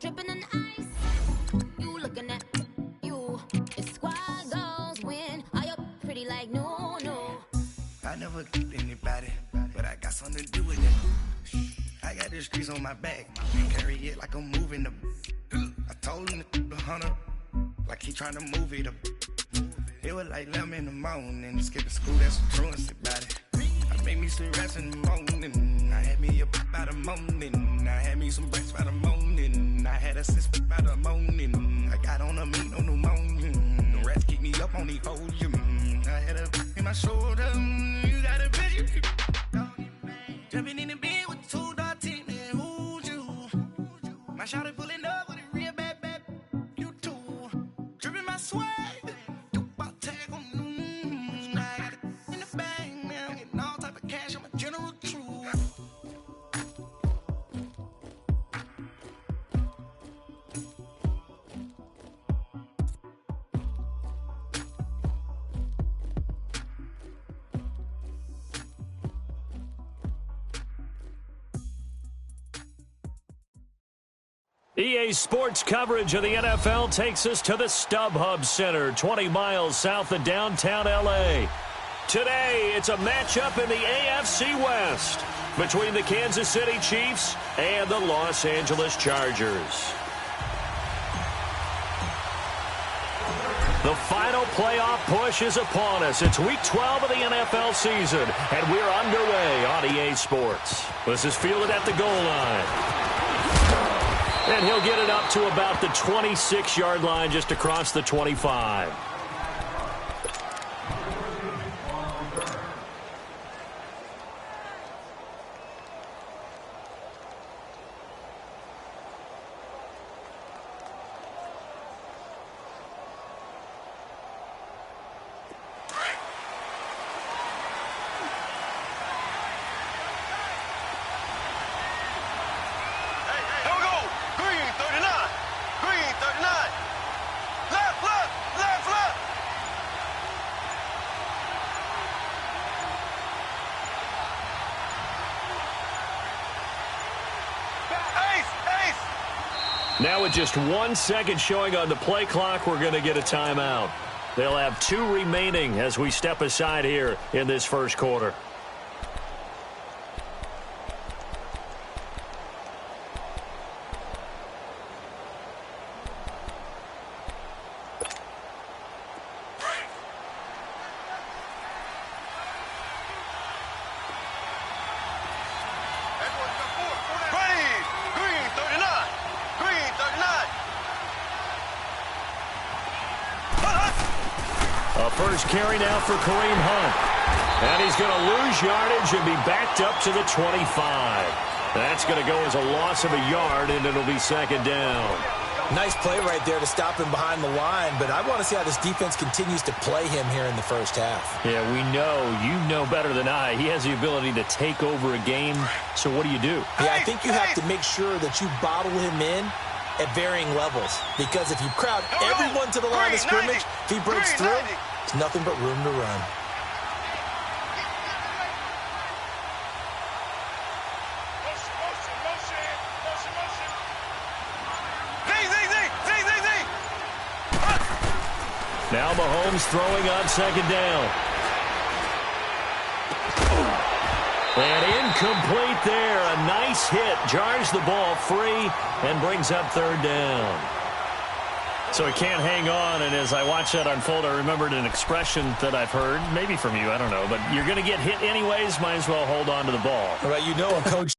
dripping in ice. You looking at you. It's squad goals when are you pretty like no, no. I never kicked anybody, but I got something to do with it. I got the streets on my back, carry it like I'm moving the. I told him to 100, like he trying to move it up. It was like 11 in the morning, skipping school, that's the truancy about it. I made me some rest in the morning, I had me a pop by the morning, I had me some breaks by the morning, I had a six by the morning, I got on a meat on the morning, the rats keep me up on the podium, I had a in my shoulder, you got a bitch, jumping in the bed with 2 dark teeth, man, who's you? My shawty pulling up with a real bad, you too, dripping my swag. EA Sports coverage of the NFL takes us to the StubHub Center, 20 miles south of downtown L.A. Today, it's a matchup in the AFC West between the Kansas City Chiefs and the Los Angeles Chargers. The final playoff push is upon us. It's Week 12 of the NFL season, and we're underway on EA Sports. This is fielded at the goal line. And he'll get it up to about the 26-yard line, just across the 25. Now with just 1 second showing on the play clock, we're going to get a timeout. They'll have 2 remaining as we step aside here in this first quarter. First carry now for Kareem Hunt. And he's going to lose yardage and be backed up to the 25. That's going to go as a loss of a yard, and it'll be second down. Nice play right there to stop him behind the line, but I want to see how this defense continues to play him here in the first half. Yeah, we know. You know better than I. He has the ability to take over a game, so what do you do? Yeah, I think you have to make sure that you bottle him in at varying levels, because if you crowd everyone to the line of scrimmage, if he breaks through, it's nothing but room to run. Now Mahomes throwing on second down. And incomplete there. A nice hit. Jars the ball free and brings up third down. So he can't hang on, and as I watch that unfold, I remembered an expression that I've heard, maybe from you, I don't know, but you're going to get hit anyways, might as well hold on to the ball. All right, you know a coach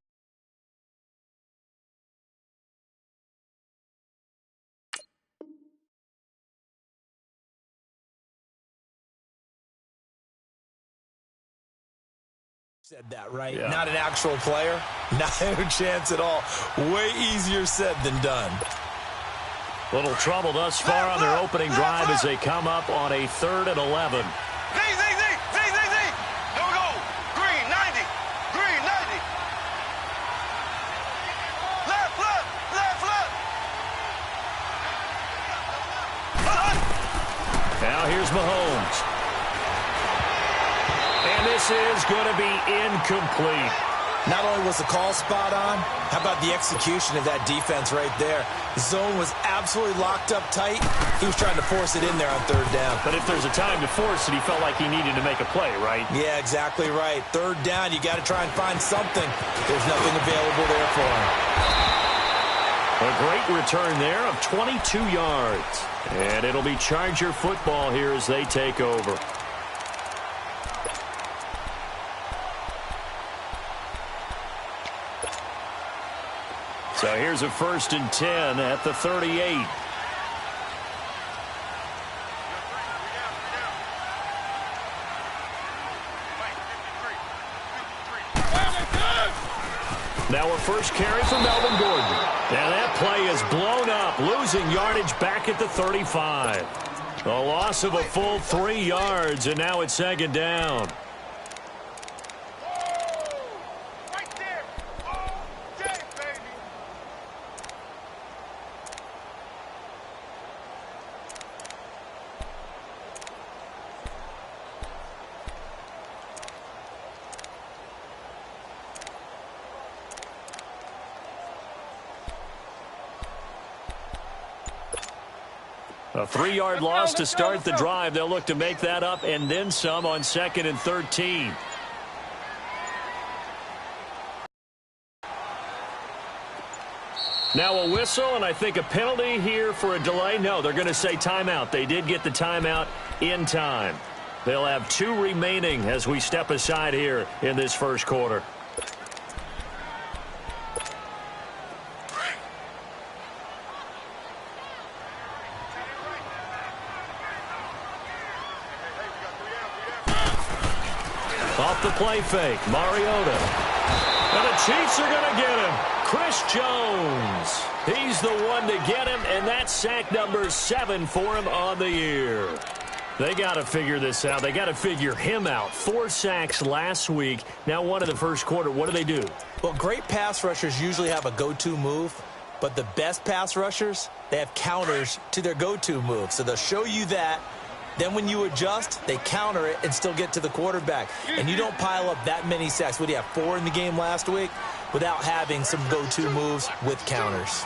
said that, right? Yeah. Not an actual player. No chance at all. Way easier said than done. Little trouble thus far on their opening drive as they come up on a 3rd and 11. Here we go. Green, 90. Green, 90. Left. Now here's Mahomes. And this is going to be incomplete. Not only was the call spot on, how about the execution of that defense right there? The zone was absolutely locked up tight. He was trying to force it in there on third down. But if there's a time to force it, he felt like he needed to make a play, right? Yeah, exactly right. Third down, you got to try and find something. There's nothing available there for him. A great return there of 22 yards. And it'll be Charger football here as they take over. So here's a 1st and 10 at the 38. Now a first carry for Melvin Gordon. And that play is blown up, losing yardage back at the 35. A loss of a full 3 yards, and now it's 2nd down. A 3-yard loss to start the drive. They'll look to make that up and then some on 2nd and 13. Now a whistle, and I think a penalty here for a delay. No, they're going to say timeout. They did get the timeout in time. They'll have 2 remaining as we step aside here in this first quarter. Off the play fake, Mariota. And the Chiefs are going to get him. Chris Jones. He's the one to get him, and that's sack number 7 for him on the year. They got to figure this out. They got to figure him out. 4 sacks last week. Now 1 in the first quarter. What do? Well, great pass rushers usually have a go-to move, but the best pass rushers, they have counters to their go-to move. So they'll show you that. Then when you adjust, they counter it and still get to the quarterback. And you don't pile up that many sacks. What do you have, 4 in the game last week? Without having some go-to moves with counters.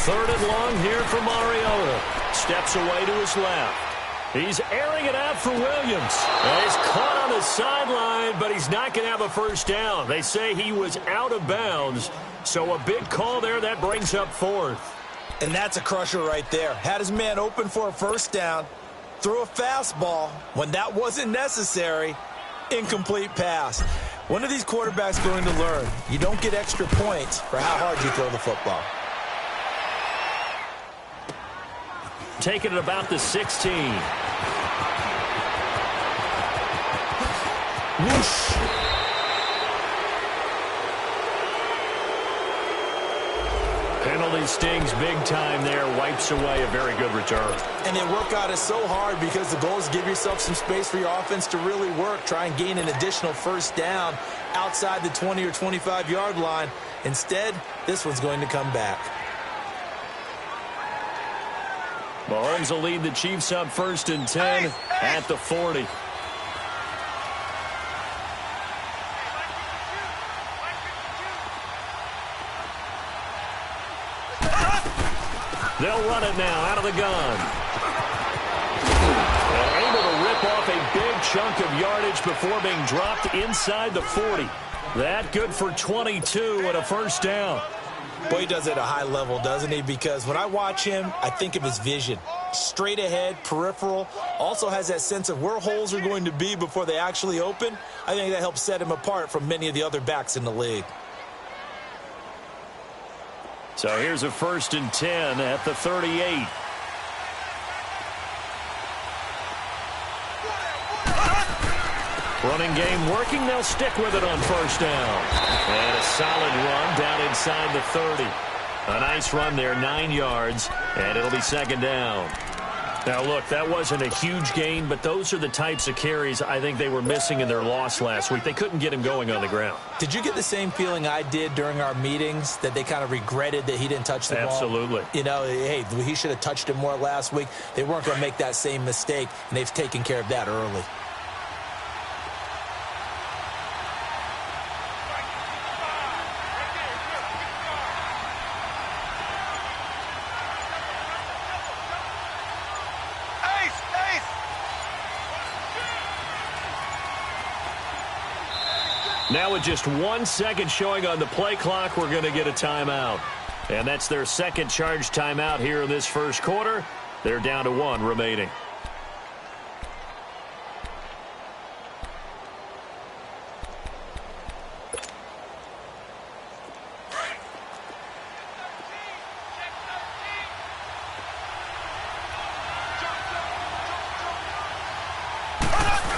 Third and long here for Mariota. Steps away to his left. He's airing it out for Williams. And he's caught on the sideline, but he's not going to have a first down. They say he was out of bounds. So a big call there. That brings up 4th. And that's a crusher right there. Had his man open for a first down. Threw a fastball when that wasn't necessary. Incomplete pass. When are these quarterbacks going to learn? You don't get extra points for how hard you throw the football. Taking it about the 16. Whoosh. Penalty stings big time there. Wipes away a very good return. And they work out it so hard because the goal is give yourself some space for your offense to really work. Try and gain an additional first down outside the 20 or 25-yard line. Instead, this one's going to come back. Mahomes will lead the Chiefs up 1st and 10 at the 40. They'll run it now out of the gun. They're able to rip off a big chunk of yardage before being dropped inside the 40. That good for 22 and a first down. Boy, he does it at a high level, doesn't he? Because when I watch him, I think of his vision. Straight ahead, peripheral. Also has that sense of where holes are going to be before they actually open. I think that helps set him apart from many of the other backs in the league. So here's a 1st and 10 at the 38. Running game working. They'll stick with it on first down. And a solid run down inside the 30. A nice run there, 9 yards, and it'll be 2nd down. Now, look, that wasn't a huge gain, but those are the types of carries I think they were missing in their loss last week. They couldn't get him going on the ground. Did you get the same feeling I did during our meetings, that they kind of regretted that he didn't touch the ball? Absolutely. You know, hey, he should have touched it more last week. They weren't going to make that same mistake, and they've taken care of that early. Now with just 1 second showing on the play clock, we're going to get a timeout. And that's their second charge timeout here in this first quarter. They're down to 1 remaining.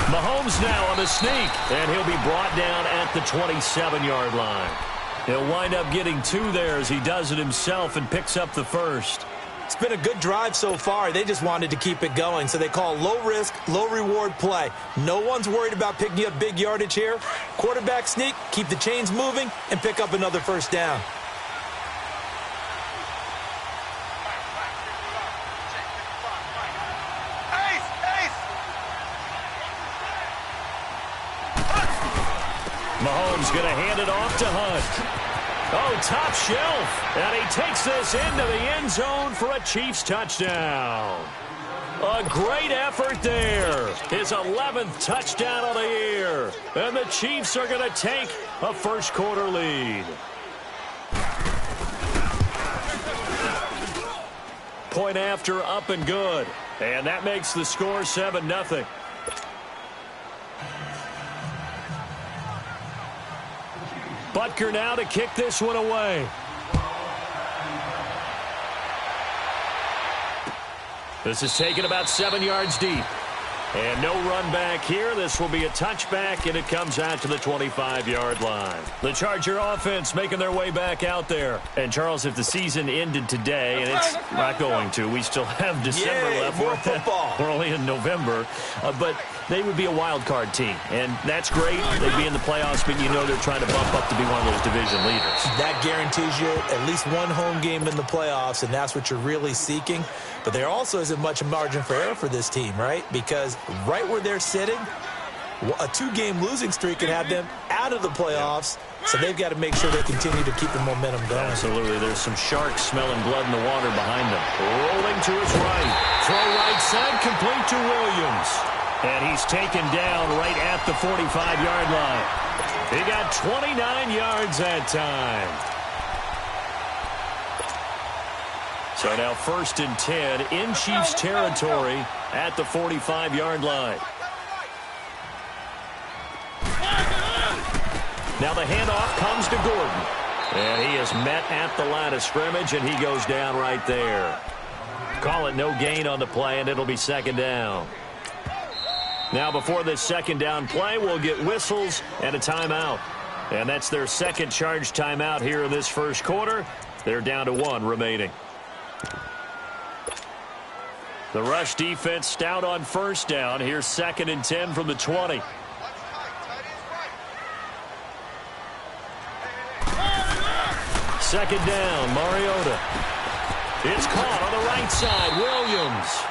Mahomes now on the sneak, and he'll be brought down at the 27-yard line. He'll wind up getting 2 there as he does it himself and picks up the first. It's been a good drive so far. They just wanted to keep it going, so they call low-risk, low-reward play. No one's worried about picking up big yardage here. Quarterback sneak, keep the chains moving, and pick up another first down. Mahomes going to hand it off to Hunt. Oh, top shelf. And he takes this into the end zone for a Chiefs touchdown. A great effort there. His 11th touchdown of the year. And the Chiefs are going to take a first quarter lead. Point after, up and good. And that makes the score 7-0. Butker now to kick this one away. This is taken about 7 yards deep. And no run back here. This will be a touchback, and it comes out to the 25-yard line. The Charger offense making their way back out there. And, Charles, if the season ended today, and it's not going to, we still have December left. More football. We're only in November. But they would be a wild card team, and that's great. They'd be in the playoffs, but you know they're trying to bump up to be one of those division leaders. That guarantees you at least one home game in the playoffs, and that's what you're really seeking. But there also isn't much margin for error for this team, right? Because right where they're sitting, a 2-game losing streak can have them out of the playoffs, so they've got to make sure they continue to keep the momentum going. Absolutely. There's some sharks smelling blood in the water behind them. Rolling to his right. Throw right side, complete to Williams. And he's taken down right at the 45-yard line. He got 29 yards that time. So now 1st and 10 in Chiefs territory at the 45-yard line. Now the handoff comes to Gordon. And he is met at the line of scrimmage, and he goes down right there. Call it no gain on the play, and it'll be 2nd down. Now before this 2nd down play, we'll get whistles and a timeout. And that's their second charge timeout here in this first quarter. They're down to 1 remaining. The rush defense stout on 1st down. Here's 2nd and 10 from the 20. Second down, Mariota. It's caught on the right side, Williams.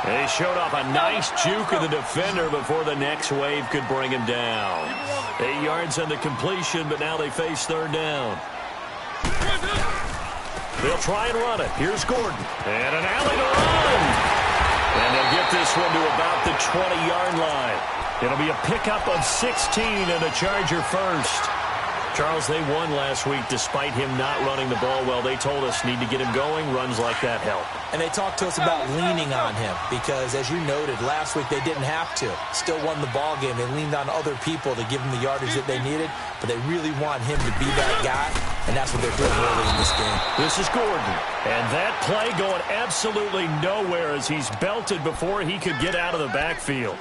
And he showed off a nice juke of the defender before the next wave could bring him down. 8 yards on the completion, but now they face 3rd down. They'll try and run it. Here's Gordon. And an alley to run. And they'll get this one to about the 20-yard line. It'll be a pickup of 16 and a Charger first. Charles, they won last week despite him not running the ball well. They told us need to get him going. Runs like that help. And they talked to us about leaning on him because, as you noted, last week they didn't have to. Still won the ball game. They leaned on other people to give them the yardage that they needed, but they really want him to be that guy, and that's what they're doing early in this game. This is Gordon, and that play going absolutely nowhere as he's belted before he could get out of the backfield.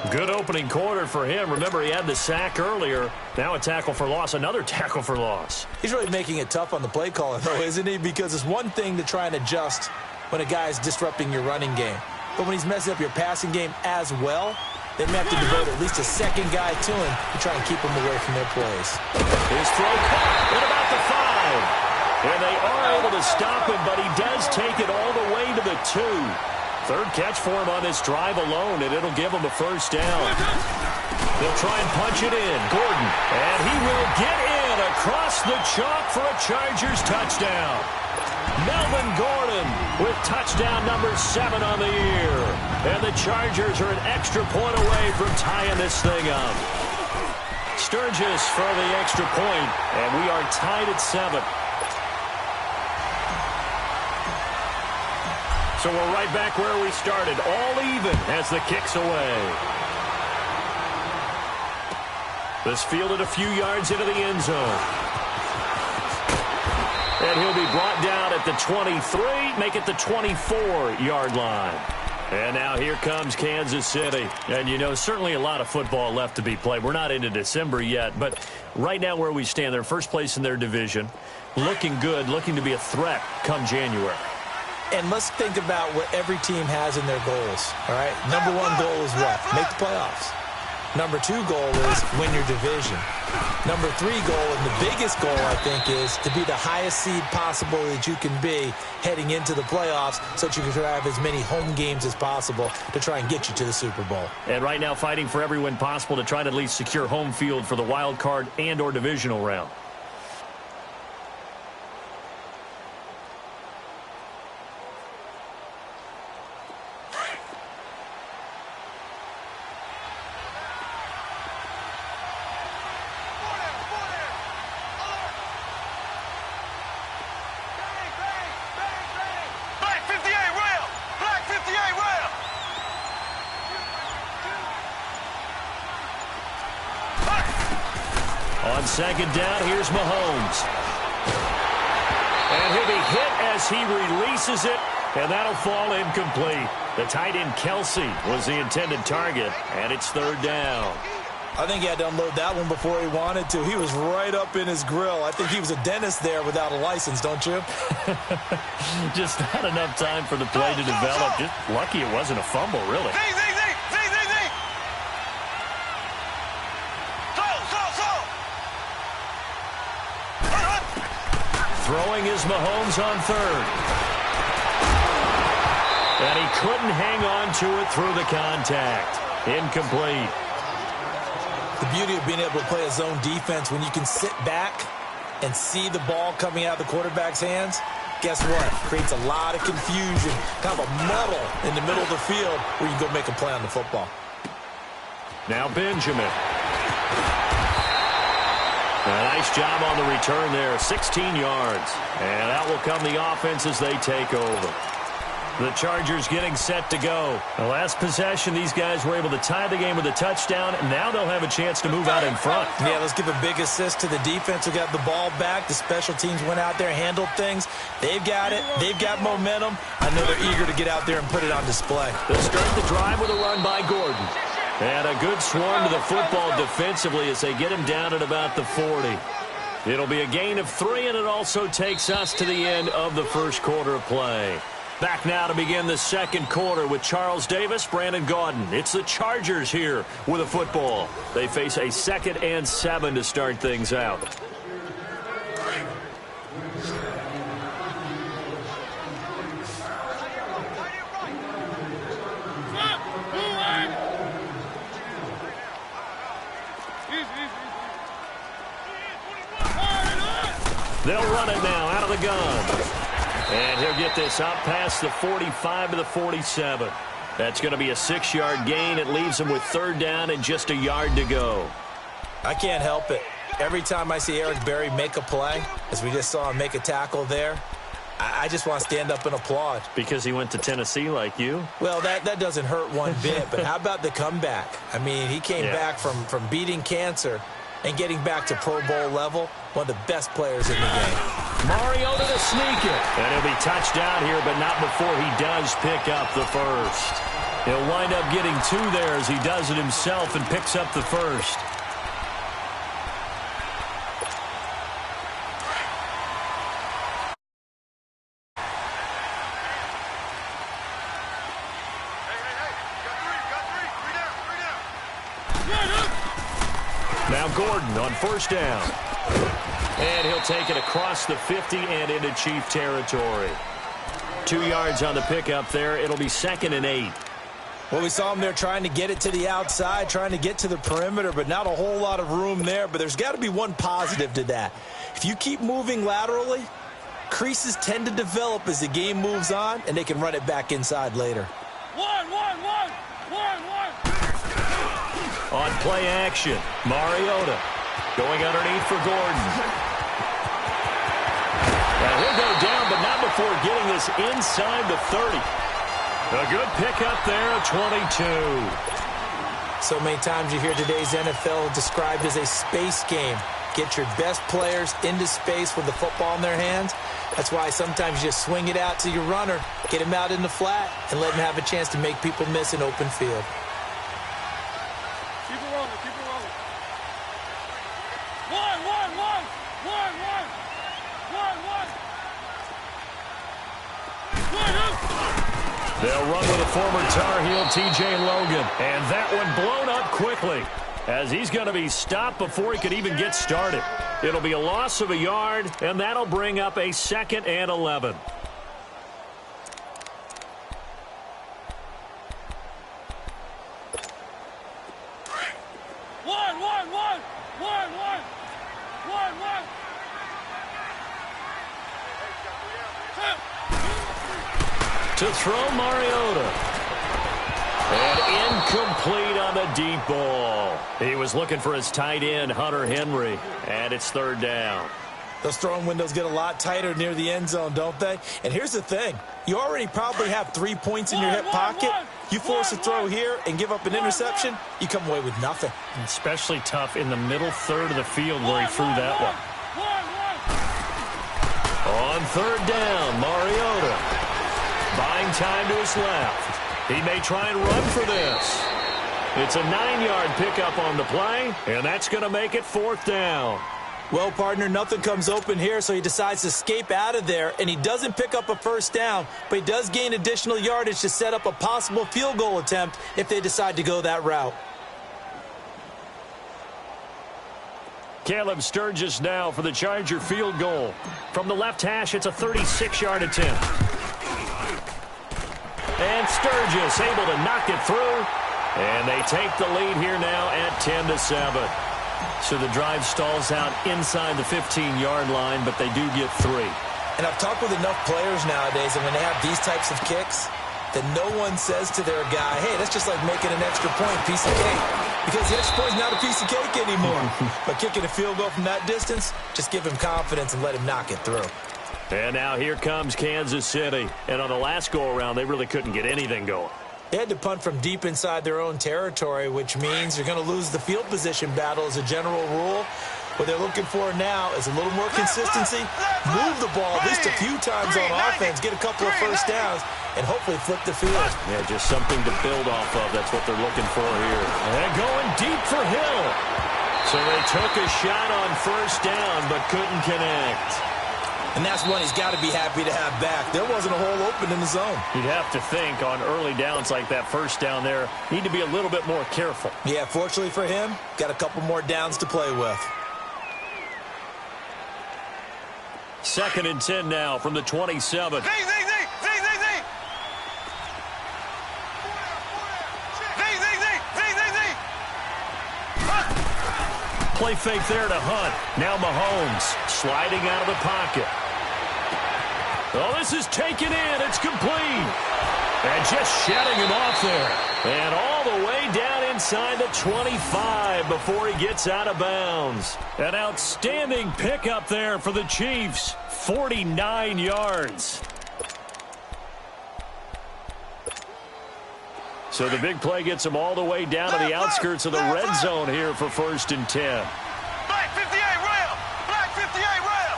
Good opening quarter for him. Remember, he had the sack earlier. Now a tackle for loss, another tackle for loss. He's really making it tough on the play caller, though, isn't he? Because it's one thing to try and adjust when a guy is disrupting your running game. but when he's messing up your passing game as well, they may have to devote at least a second guy to him to try and keep him away from their plays. His throw caught at about the 5. And they are able to stop him, but he does take it all the way to the 2. Third catch for him on this drive alone, and it'll give him a first down. They'll try and punch it in. Gordon, and he will get in across the chalk for a Chargers touchdown. Melvin Gordon with touchdown number 7 on the year. And the Chargers are an extra point away from tying this thing up. Sturgis for the extra point, and we are tied at 7. So we're right back where we started, all even as the kick's away. This fielded a few yards into the end zone. And he'll be brought down at the 23, make it the 24-yard line. And now here comes Kansas City. And, you know, certainly a lot of football left to be played. We're not into December yet, but right now where we stand, they're first place in their division, looking good, looking to be a threat come January. And let's think about what every team has in their goals, all right? Number 1 goal is what? Make the playoffs. Number 2 goal is win your division. Number 3 goal, and the biggest goal, I think, is to be the highest seed possible that you can be heading into the playoffs so that you can have as many home games as possible to try and get you to the Super Bowl. And right now fighting for every win possible to try to at least secure home field for the wild card and or divisional round. On second down, here's Mahomes. And he'll be hit as he releases it, and that'll fall incomplete. The tight end Kelsey was the intended target, and it's third down. I think he had to unload that one before he wanted to. He was right up in his grill. I think he was a dentist there without a license, don't you? Just not enough time for the play to develop. Just lucky it wasn't a fumble, really. Throwing is Mahomes on third. And he couldn't hang on to it through the contact. Incomplete. The beauty of being able to play a zone defense when you can sit back and see the ball coming out of the quarterback's hands, guess what? Creates a lot of confusion, kind of a muddle in the middle of the field where you can go make a play on the football. Now Benjamin. A nice job on the return there, 16 yards. And that will come the offense as they take over. The Chargers getting set to go. The last possession, these guys were able to tie the game with a touchdown, and now they'll have a chance to move out in front. Yeah, let's give a big assist to the defense who got the ball back. The special teams went out there, handled things. They've got it. They've got momentum. I know they're eager to get out there and put it on display. They'll start the drive with a run by Gordon. And a good swarm to the football defensively as they get him down at about the 40. It'll be a gain of 3, and it also takes us to the end of the first quarter of play. Back now to begin the second quarter with Charles Davis, Brandon Gaudin. It's the Chargers here with a football. They face a 2nd and 7 to start things out. They'll run it now out of the gun. And he'll get this up past the 45 to the 47. That's going to be a 6-yard gain. It leaves him with third down and just a yard to go. I can't help it. Every time I see Eric Berry make a play, as we just saw him make a tackle there, I just want to stand up and applaud. Because he went to Tennessee like you? Well, that doesn't hurt one bit. But how about the comeback? I mean, he came back from beating cancer and getting back to Pro Bowl level. One of the best players in the game. Mariota to sneak it. And he'll be touched down here, but not before he does pick up the first. He'll wind up getting 2 there as he does it himself and picks up the first. Now Gordon on first down. And he'll take it across the 50 and into Chief territory. 2 yards on the pickup there. It'll be 2nd and 8. Well, we saw him there trying to get it to the outside, trying to get to the perimeter, but not a whole lot of room there. But there's got to be one positive to that. If you keep moving laterally, creases tend to develop as the game moves on, and they can run it back inside later. On play action, Mariota going underneath for Gordon. And he'll go down, but not before getting this inside the 30. A good pickup there, 22. So many times you hear today's NFL described as a space game. Get your best players into space with the football in their hands. That's why sometimes you just swing it out to your runner, get him out in the flat, and let him have a chance to make people miss an open field. Keep it rolling, keep it rolling. One. They'll run with a former Tar Heel, T.J. Logan. And that one blown up quickly as he's going to be stopped before he could even get started. It'll be a loss of a yard, and that'll bring up a 2nd and 11. To throw Mariota. And incomplete on the deep ball. He was looking for his tight end, Hunter Henry, and it's 3rd down. Those throwing windows get a lot tighter near the end zone, don't they? And here's the thing. You already probably have 3 points in your hip pocket. You force a throw here and give up an interception, you come away with nothing. Especially tough in the middle third of the field where he threw that one. On 3rd down, Mariota. Buying time to his left. He may try and run for this. It's a 9-yard pickup on the play, and that's going to make it 4th down. Well, partner, nothing comes open here, so he decides to escape out of there, and he doesn't pick up a first down, but he does gain additional yardage to set up a possible field goal attempt if they decide to go that route. Caleb Sturgis now for the Charger field goal. From the left hash, it's a 36-yard attempt. And Sturgis able to knock it through. And they take the lead here now at 10-7. So the drive stalls out inside the 15-yard line, but they do get 3. And I've talked with enough players nowadays, and when they have these types of kicks, that no one says to their guy, hey, that's just like making an extra point, piece of cake. Because the extra point is not a piece of cake anymore. But kicking a field goal from that distance, just give him confidence and let him knock it through. And now here comes Kansas City. And on the last go-around, they really couldn't get anything going. They had to punt from deep inside their own territory, which means you're going to lose the field position battle as a general rule. What they're looking for now is a little more consistency, move the ball at least a few times on offense, get a couple of first downs, and hopefully flip the field. Yeah, just something to build off of. That's what they're looking for here. And going deep for Hill. So they took a shot on first down, but couldn't connect. And that's one he's got to be happy to have back. There wasn't a hole open in the zone. You'd have to think on early downs like that first down there, need to be a little bit more careful. Yeah, fortunately for him, got a couple more downs to play with. 2nd and 10 now from the 27. Play fake there to Hunt. Now Mahomes sliding out of the pocket. Oh, this is taken in. It's complete. And just shutting him off there. And all the way down inside the 25 before he gets out of bounds. An outstanding pickup there for the Chiefs. 49 yards. So the big play gets them all the way down to the outskirts of the red zone here for 1st and 10. Black 58 rail! Black 58 rail!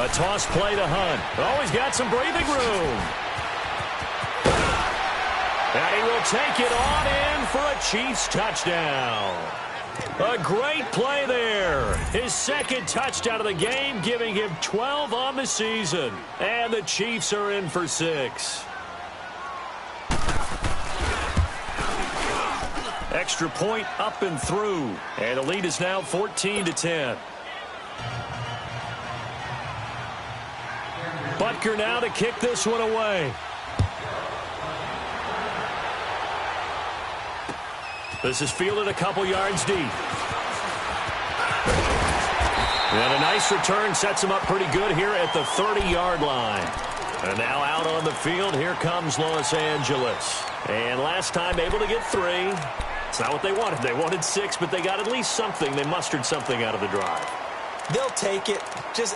A toss play to Hunt. Oh, he's got some breathing room. And he will take it on in for a Chiefs touchdown. A great play there. His 2nd touchdown of the game, giving him 12 on the season. And the Chiefs are in for 6. Extra point up and through. And the lead is now 14-10. Butker now to kick this one away. This is fielded a couple yards deep. And a nice return sets him up pretty good here at the 30-yard line. And now out on the field, here comes Los Angeles. And last time able to get 3. It's not what they wanted. They wanted 6, but they got at least something. They mustered something out of the drive. They'll take it.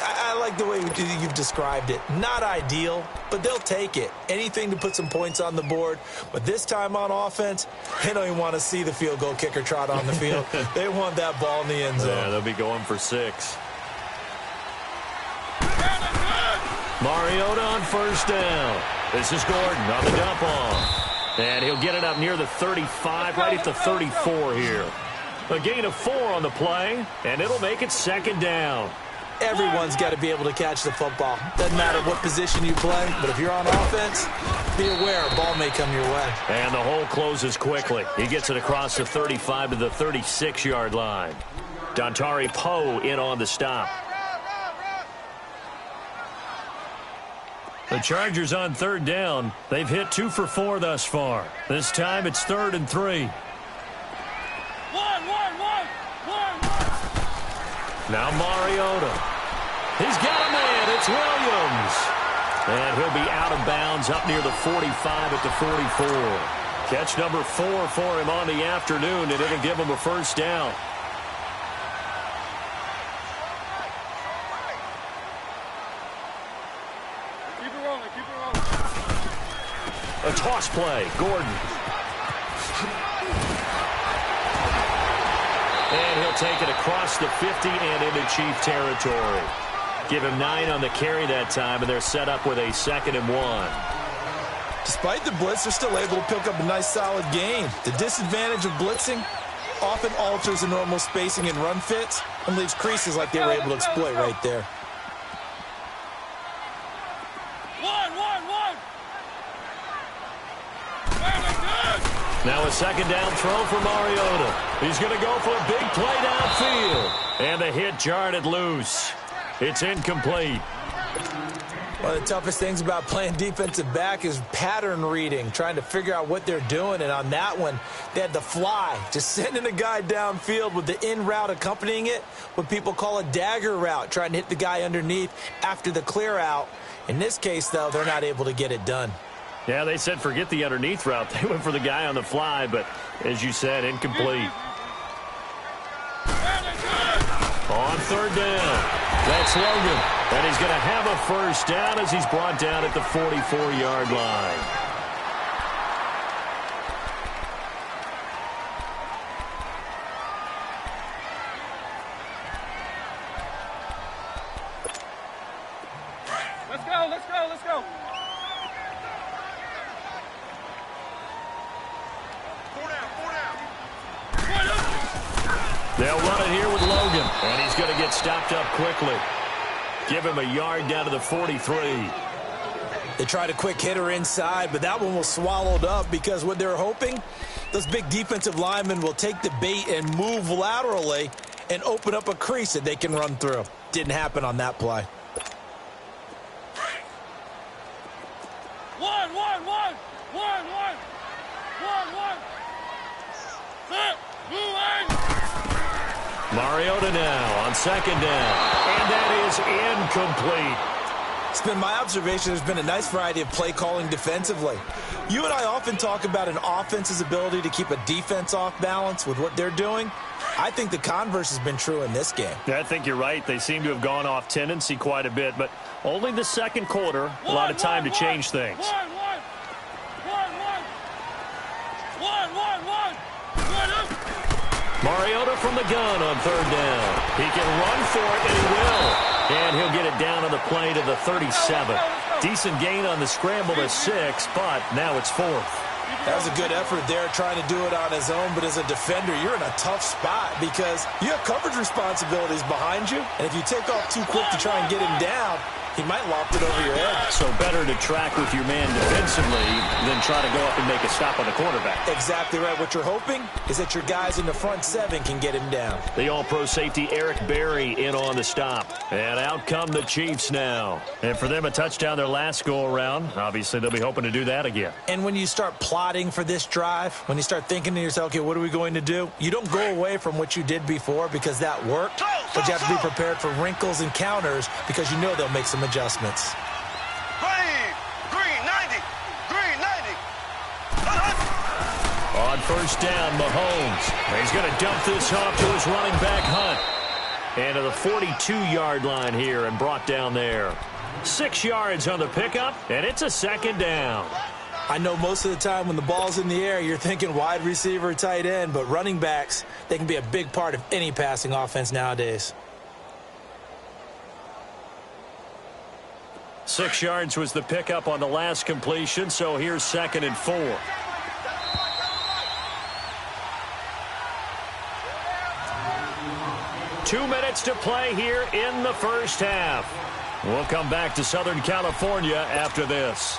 I like the way you've described it. Not ideal, but they'll take it. Anything to put some points on the board. But this time on offense, they don't even want to see the field goal kicker trot on the field. They want that ball in the end zone. Yeah, they'll be going for 6. Mariota on first down. This is Gordon on the dump off. And he'll get it up near the 35, right at the 34 here. A gain of 4 on the play, and it'll make it 2nd down. Everyone's got to be able to catch the football. Doesn't matter what position you play, but if you're on offense, be aware a ball may come your way. And the hole closes quickly. He gets it across the 35 to the 36-yard line. Dontari Poe in on the stop. The Chargers on 3rd down. They've hit 2 for 4 thus far. This time it's 3rd and 3. Now Mariota. He's got a man. It's Williams. And he'll be out of bounds up near the 45 at the 44. Catch number 4 for him on the afternoon, and it'll give him a first down. A toss play. Gordon. And he'll take it across the 50 and into Chief territory. Give him 9 on the carry that time, and they're set up with a 2nd and 1. Despite the blitz, they're still able to pick up a nice, solid gain. The disadvantage of blitzing often alters the normal spacing and run fits and leaves creases like they were able to exploit right there. Now a 2nd down throw for Mariota. He's going to go for a big play downfield. And the hit jarred it loose. It's incomplete. One of the toughest things about playing defensive back is pattern reading, trying to figure out what they're doing. And on that one, they had the fly, just sending a guy downfield with the in route accompanying it, what people call a dagger route, trying to hit the guy underneath after the clear out. In this case, though, they're not able to get it done. Yeah, they said forget the underneath route. They went for the guy on the fly, but as you said, incomplete. On 3rd down, that's Logan. And he's going to have a first down as he's brought down at the 44-yard line. Let's go, let's go, let's go. They'll run it here with Logan, and he's going to get stopped up quickly. Give him a yard down to the 43. They tried a quick hitter inside, but that one was swallowed up because what they're hoping, those big defensive linemen will take the bait and move laterally and open up a crease that they can run through. Didn't happen on that play. Mariota now on 2nd down, and that is incomplete. It's been my observation there's been a nice variety of play calling defensively. You and I often talk about an offense's ability to keep a defense off balance with what they're doing. I think the converse has been true in this game. Yeah, I think you're right. They seem to have gone off tendency quite a bit, but only the 2nd quarter, a lot of time to change things. Mariota from the gun on 3rd down. He can run for it, and he will. And he'll get it down on the play to the 37. Decent gain on the scramble to 6, but now it's 4th. That was a good effort there, trying to do it on his own. But as a defender, you're in a tough spot because you have coverage responsibilities behind you. And if you take off too quick to try and get him down, He might loft it over your head. So better to track with your man defensively than try to go up and make a stop on the quarterback. Exactly right. What you're hoping is that your guys in the front seven can get him down. The all-pro safety Eric Berry in on the stop. And out come the Chiefs now. And for them, a touchdown their last go-around. Obviously, they'll be hoping to do that again. And when you start plotting for this drive, when you start thinking to yourself, okay, what are we going to do? You don't go away from what you did before because that worked, but you have to be prepared for wrinkles and counters because you know they'll make some adjustments. Green 90. Green 90. On first down, Mahomes. He's going to dump this off to his running back, Hunt. And to the 42-yard line here and brought down there. 6 yards on the pickup, and it's a second down. I know most of the time when the ball's in the air, you're thinking wide receiver, tight end, but running backs, they can be a big part of any passing offense nowadays. 6 yards was the pickup on the last completion, so here's 2nd and 4. Two minutes to play here in the first half. We'll come back to Southern California after this.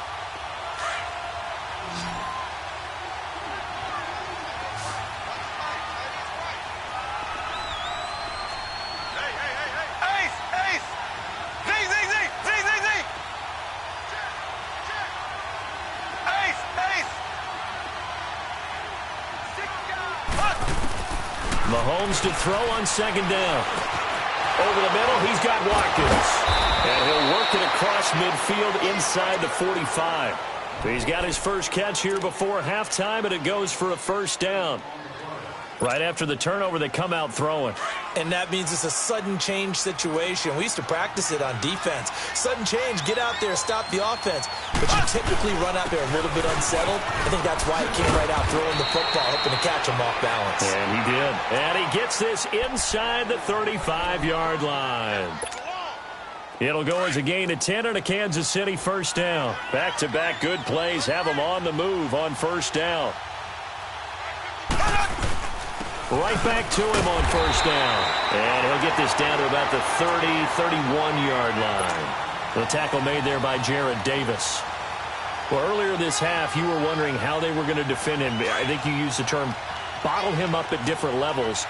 Mahomes to throw on second down. Over the middle, he's got Watkins. And he'll work it across midfield inside the 45. He's got his first catch here before halftime, and it goes for a first down. Right after the turnover, they come out throwing. And that means it's a sudden change situation. We used to practice it on defense. Sudden change, get out there, stop the offense. But you typically run out there a little bit unsettled. I think that's why he came right out throwing the football, hoping to catch him off balance. And he did. And he gets this inside the 35-yard line. It'll go as a gain of 10 and a Kansas City first down. Back-to-back good plays have them on the move on first down. Right back to him on first down. And he'll get this down to about the 30, 31-yard line. The tackle made there by Jared Davis. Well, earlier this half, you were wondering how they were going to defend him. I think you used the term bottle him up at different levels.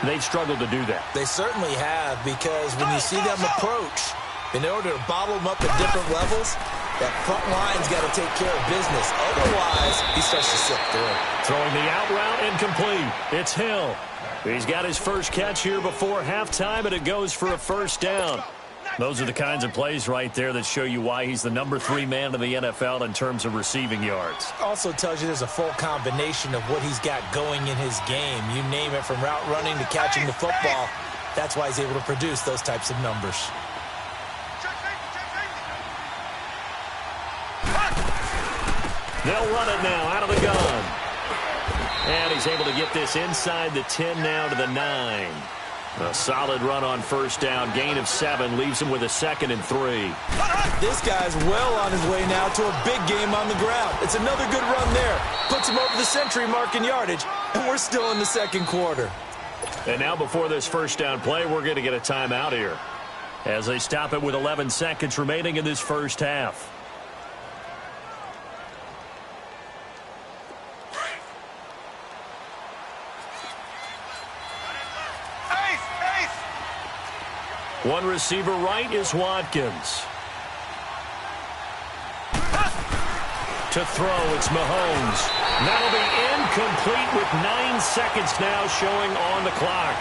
They've struggled to do that. They certainly have, because when you see them approach, in order to bottle him up at different levels, that front line's got to take care of business. Otherwise, he starts to slip through. Throwing the out route incomplete. It's Hill. He's got his first catch here before halftime, and it goes for a first down. Those are the kinds of plays right there that show you why he's the number 3 man in the NFL in terms of receiving yards. Also tells you there's a full combination of what he's got going in his game. You name it, from route running to catching the football. That's why he's able to produce those types of numbers. They'll run it now out of the gun. And he's able to get this inside the 10 now to the 9. A solid run on first down. Gain of 7 leaves him with a 2nd and 3. This guy's well on his way now to a big game on the ground. It's another good run there. Puts him over the century mark in yardage, and we're still in the second quarter. And now before this first down play, we're going to get a timeout here as they stop it with 11 seconds remaining in this first half. One receiver right is Watkins. To throw, it's Mahomes. That'll be incomplete with 9 seconds now showing on the clock.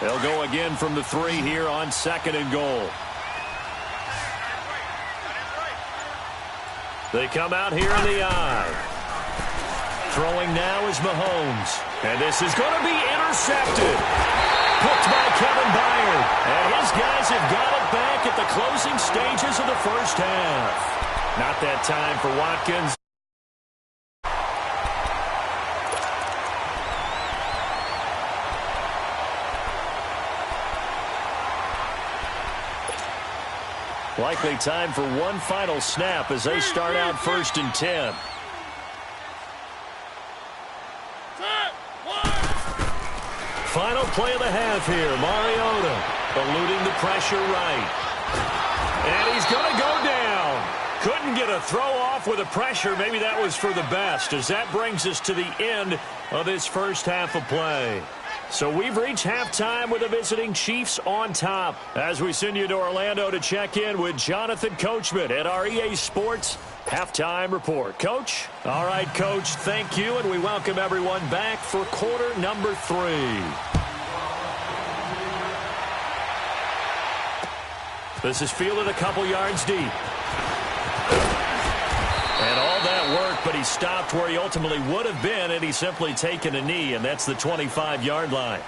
They'll go again from the 3 here on 2nd and goal. They come out here in the I. Throwing now is Mahomes. And this is going to be intercepted. Picked by Kevin Byard. And his guys have got it back at the closing stages of the first half. Not that time for Watkins. Likely time for one final snap as they start out 1st and 10. Final play of the half here. Mariota eluding the pressure right. And he's going to go down. Couldn't get a throw off with the pressure. Maybe that was for the best, as that brings us to the end of this first half of play. So we've reached halftime with the visiting Chiefs on top, as we send you to Orlando to check in with Jonathan Coachman at our EA Sports Halftime Report. Coach? All right, Coach, thank you, and we welcome everyone back for quarter number 3. This is fielded a couple yards deep. And all that work, but he stopped where he ultimately would have been, and he's simply taken a knee, and that's the 25-yard line.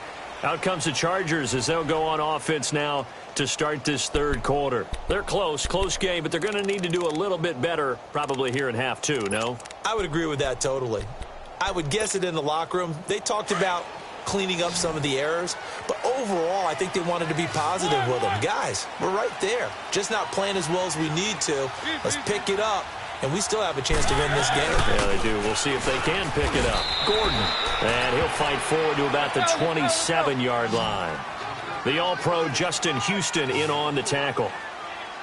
Out comes the Chargers as they'll go on offense now to start this third quarter. They're close game, but they're going to need to do a little bit better probably here in half 2, no? I would agree with that totally. I would guess it in the locker room. They talked about cleaning up some of the errors, but overall I think they wanted to be positive with them. Guys, we're right there. Just not playing as well as we need to. Let's pick it up. And we still have a chance to win this game. Yeah, they do. We'll see if they can pick it up. Gordon. And he'll fight forward to about the 27-yard line. The All-Pro Justin Houston in on the tackle.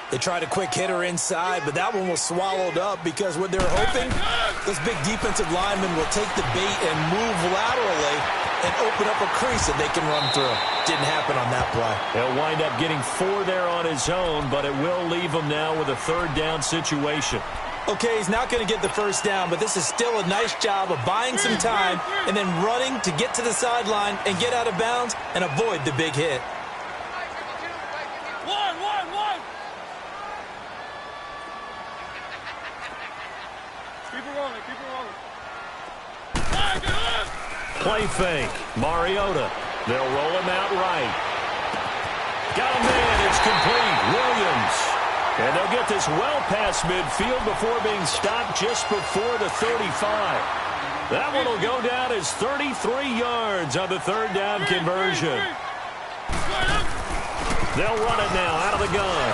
They tried a quick hitter inside, but that one was swallowed up because what they're hoping, this big defensive lineman will take the bait and move laterally and open up a crease that they can run through. Didn't happen on that play. He'll wind up getting 4 there on his own, but it will leave him now with a third down situation. Okay, he's not going to get the first down, but this is still a nice job of buying some time and then running to get to the sideline and get out of bounds and avoid the big hit. One. Keep it rolling. Play fake. Mariota. They'll roll him out right. Got a man. It's complete. Williams. And they'll get this well past midfield before being stopped just before the 35. That one will go down as 33 yards on the third down conversion. They'll run it now out of the gun.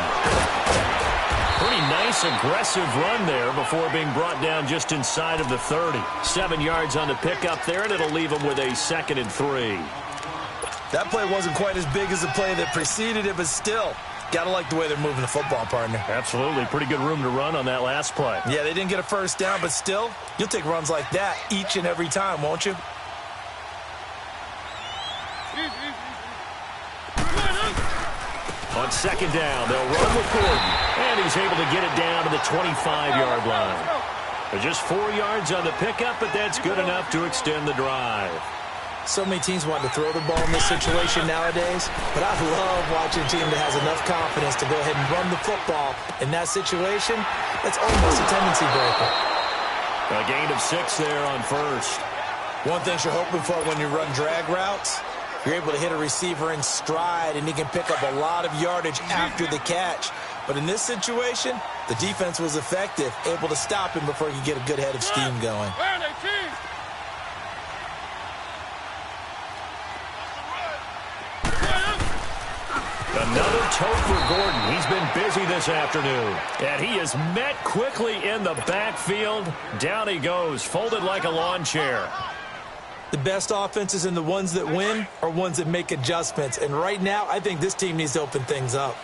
Pretty nice, aggressive run there before being brought down just inside of the 30. 7 yards on the pickup there, and it'll leave them with a 2nd and 3. That play wasn't quite as big as the play that preceded it, but still, gotta like the way they're moving the football, partner. Absolutely. Pretty good room to run on that last play. Yeah, they didn't get a first down, but still, you'll take runs like that each and every time, won't you? On 2nd down, they'll run with Gordon. And he's able to get it down to the 25-yard line. They're just 4 yards on the pickup, but that's good enough to extend the drive. So many teams want to throw the ball in this situation nowadays, but I love watching a team that has enough confidence to go ahead and run the football. In that situation, that's almost a tendency breaker. A gain of 6 there on 1st. One thing you're hoping for when you run drag routes, you're able to hit a receiver in stride, and he can pick up a lot of yardage after the catch. But in this situation, the defense was effective, able to stop him before he could get a good head of steam going. Another tote for Gordon. He's been busy this afternoon. And he is met quickly in the backfield. Down he goes, folded like a lawn chair. The best offenses and the ones that win are ones that make adjustments. And right now, I think this team needs to open things up.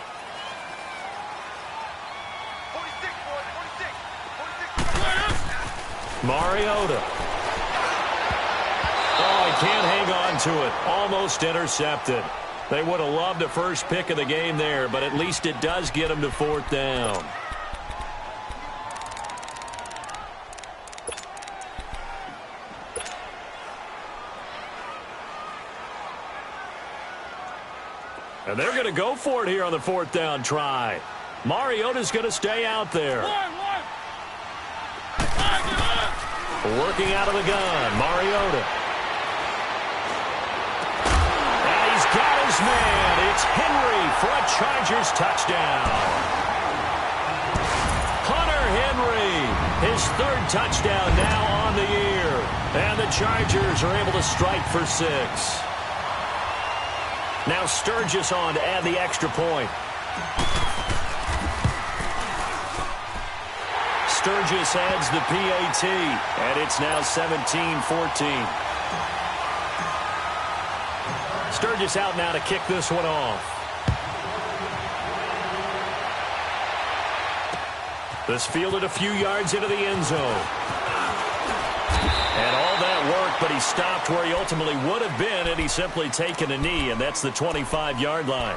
46. Mariota. Oh, he can't hang on to it. Almost intercepted. They would have loved a first pick of the game there, but at least it does get them to 4th down. And they're going to go for it here on the 4th down try. Mariota's going to stay out there. Working out of the gun, Mariota. Got his man. It's Henry for a Chargers touchdown. Hunter Henry, his 3rd touchdown now on the year. And the Chargers are able to strike for 6. Now Sturgis on to add the extra point. Sturgis adds the PAT, and it's now 17-14. Sturgis out now to kick this one off. This fielded a few yards into the end zone. And all that work, but he stopped where he ultimately would have been had he simply taken a knee, and that's the 25-yard line.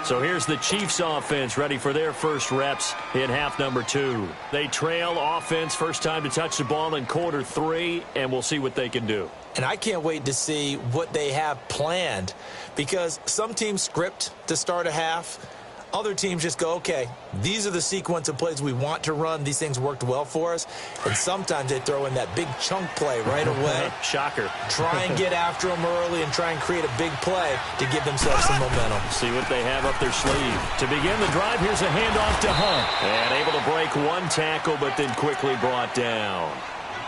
So here's the Chiefs offense ready for their first reps in half number 2. They trail offense first time to touch the ball in quarter 3, and we'll see what they can do. And I can't wait to see what they have planned, because some teams script to start a half. Other teams just go, okay, these are the sequence of plays we want to run. These things worked well for us. And sometimes they throw in that big chunk play right away. Shocker. Try and get after them early and try and create a big play to give themselves some momentum. See what they have up their sleeve. To begin the drive, here's a handoff to Hunt. And able to break one tackle, but then quickly brought down.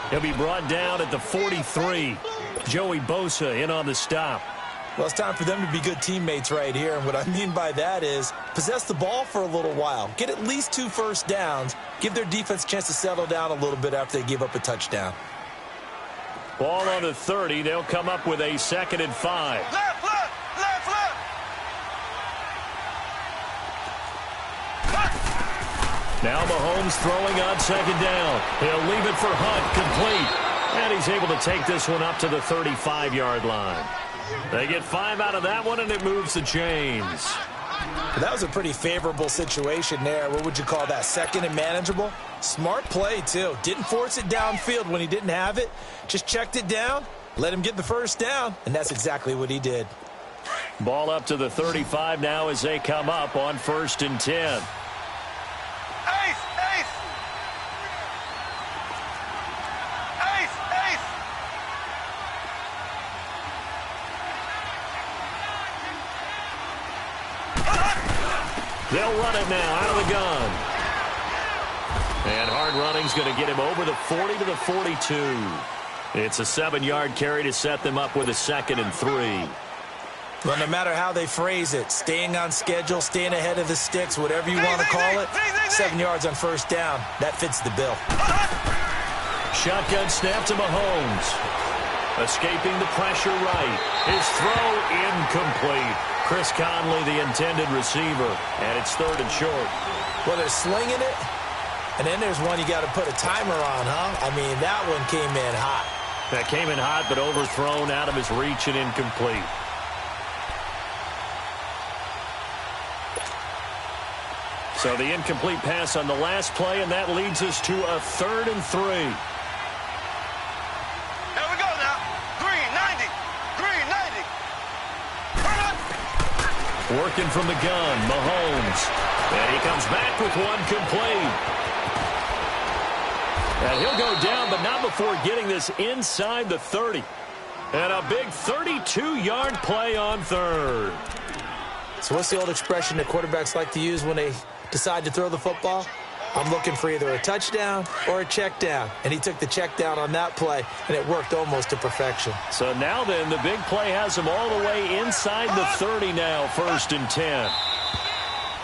He'll be brought down at the 43. Joey Bosa in on the stop. Well, it's time for them to be good teammates right here. And what I mean by that is possess the ball for a little while. Get at least 2 first downs. Give their defense a chance to settle down a little bit after they give up a touchdown. Ball on the 30. They'll come up with a 2nd and 5. Left, left, left, left. Now Mahomes throwing on 2nd down. He'll leave it for Hunt, complete. And he's able to take this one up to the 35-yard line. They get 5 out of that one, and it moves the chains. That was a pretty favorable situation there. What would you call that? 2nd and manageable? Smart play, too. Didn't force it downfield when he didn't have it. Just checked it down, let him get the first down, and that's exactly what he did. Ball up to the 35 now as they come up on 1st and 10. Ace, ace. Ace, ace. They'll run it now out of the gun. And hard running's going to get him over the 40 to the 42. It's a 7-yard carry to set them up with a 2nd and 3. Well, no matter how they phrase it, staying on schedule, staying ahead of the sticks, whatever you want to call it, 7 yards on first down, that fits the bill. Shotgun snap to Mahomes. Escaping the pressure right. His throw incomplete. Chris Conley, the intended receiver, and it's 3rd and short. Well, they're slinging it, and then there's one you got to put a timer on, huh? I mean, that one came in hot. That came in hot, but overthrown out of his reach and incomplete. So the incomplete pass on the last play, and that leads us to a 3rd and 3. Here we go now. Green, 90. Green, 90. Working from the gun, Mahomes. And he comes back with one complete. And he'll go down, but not before getting this inside the 30. And a big 32-yard play on 3rd. So what's the old expression that quarterbacks like to use when they decide to throw the football? I'm looking for either a touchdown or a check down. And he took the check down on that play, and it worked almost to perfection. So now then, the big play has him all the way inside the 30 now, 1st and 10.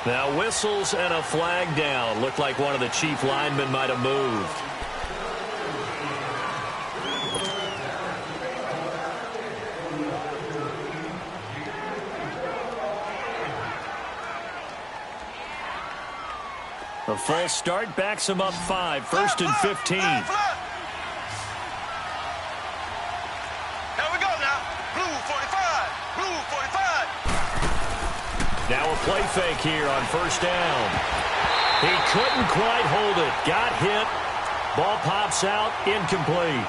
Now whistles and a flag down. Looked like one of the Chief linemen might have moved. A false start backs him up 5, 1st and 15. Here we go now. Blue 45. Blue 45. Now a play fake here on 1st down. He couldn't quite hold it. Got hit. Ball pops out. Incomplete.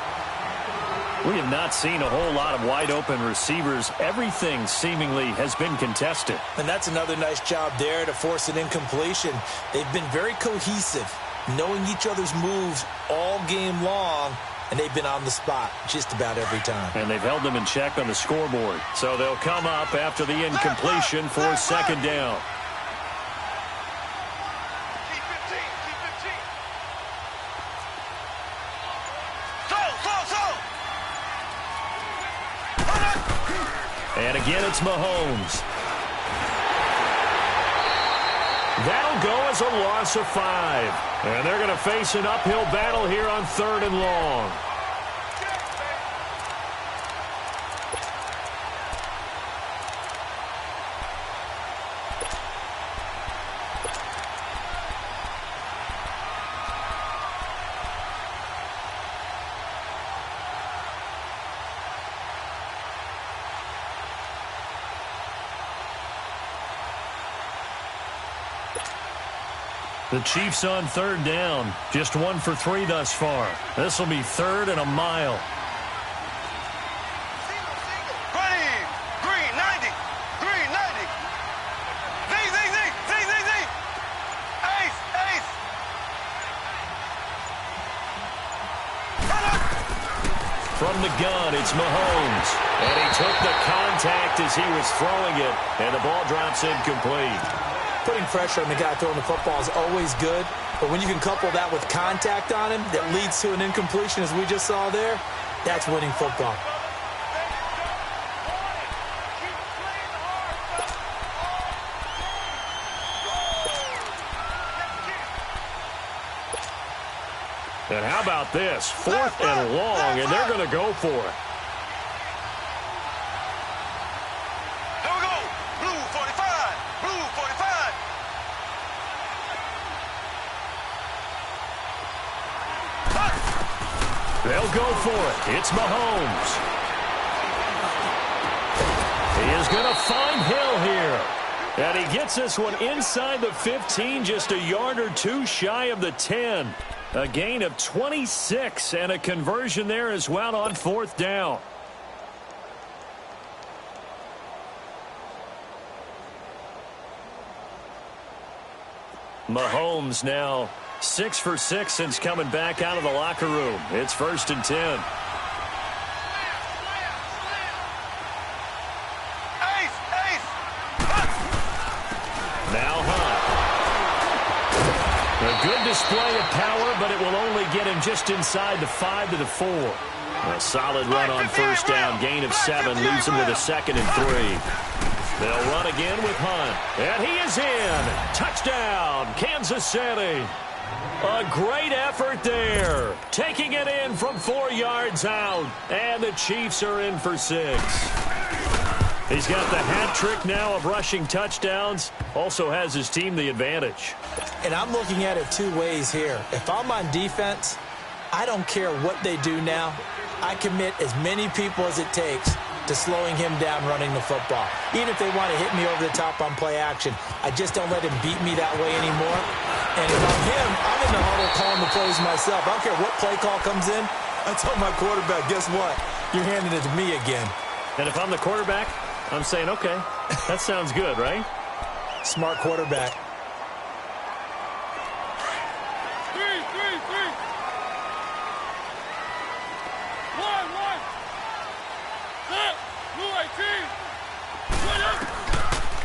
We have not seen a whole lot of wide-open receivers. Everything seemingly has been contested. And that's another nice job there to force an incompletion. They've been very cohesive, knowing each other's moves all game long, and they've been on the spot just about every time. And they've held them in check on the scoreboard. So they'll come up after the incompletion for 2nd down. Keep 15. Keep 15. And again, it's Mahomes. That'll go as a loss of 5. And they're going to face an uphill battle here on 3rd and long. The Chiefs on 3rd down. Just 1 for 3 thus far. This will be 3rd and a mile. Green, 90. Green, 90. Z. Ace. From the gun, it's Mahomes. And he took the contact as he was throwing it. And the ball drops incomplete. Putting pressure on the guy throwing the football is always good, but when you can couple that with contact on him that leads to an incompletion, as we just saw there, that's winning football. And how about this? 4th and long, and they're going to go for it. Here we go. Blue 45. Blue 45. They'll go for it. It's Mahomes. He is going to find Hill here. And he gets this one inside the 15, just a yard or 2 shy of the 10. A gain of 26 and a conversion there as well on 4th down. Mahomes now 6 for 6 since coming back out of the locker room. It's 1st and 10. Now Hunt. A good display of power, but it will only get him just inside the 5 to the 4. A solid run on 1st down. Gain of 7 leaves him with a 2nd and 3. They'll run again with Hunt. And he is in. Touchdown, Kansas City. A great effort there. Taking it in from 4 yards out. And the Chiefs are in for 6. He's got the hat trick now of rushing touchdowns. Also has his team the advantage. And I'm looking at it 2 ways here. If I'm on defense, I don't care what they do now. I commit as many people as it takes to slowing him down running the football. Even if they want to hit me over the top on play action, I just don't let him beat me that way anymore. And if I'm him, I'm in the huddle calling the plays myself. I don't care what play call comes in. I tell my quarterback, guess what? You're handing it to me again. And if I'm the quarterback, I'm saying, okay, that sounds good, right? Smart quarterback. 3. 1. Set. Blue 18.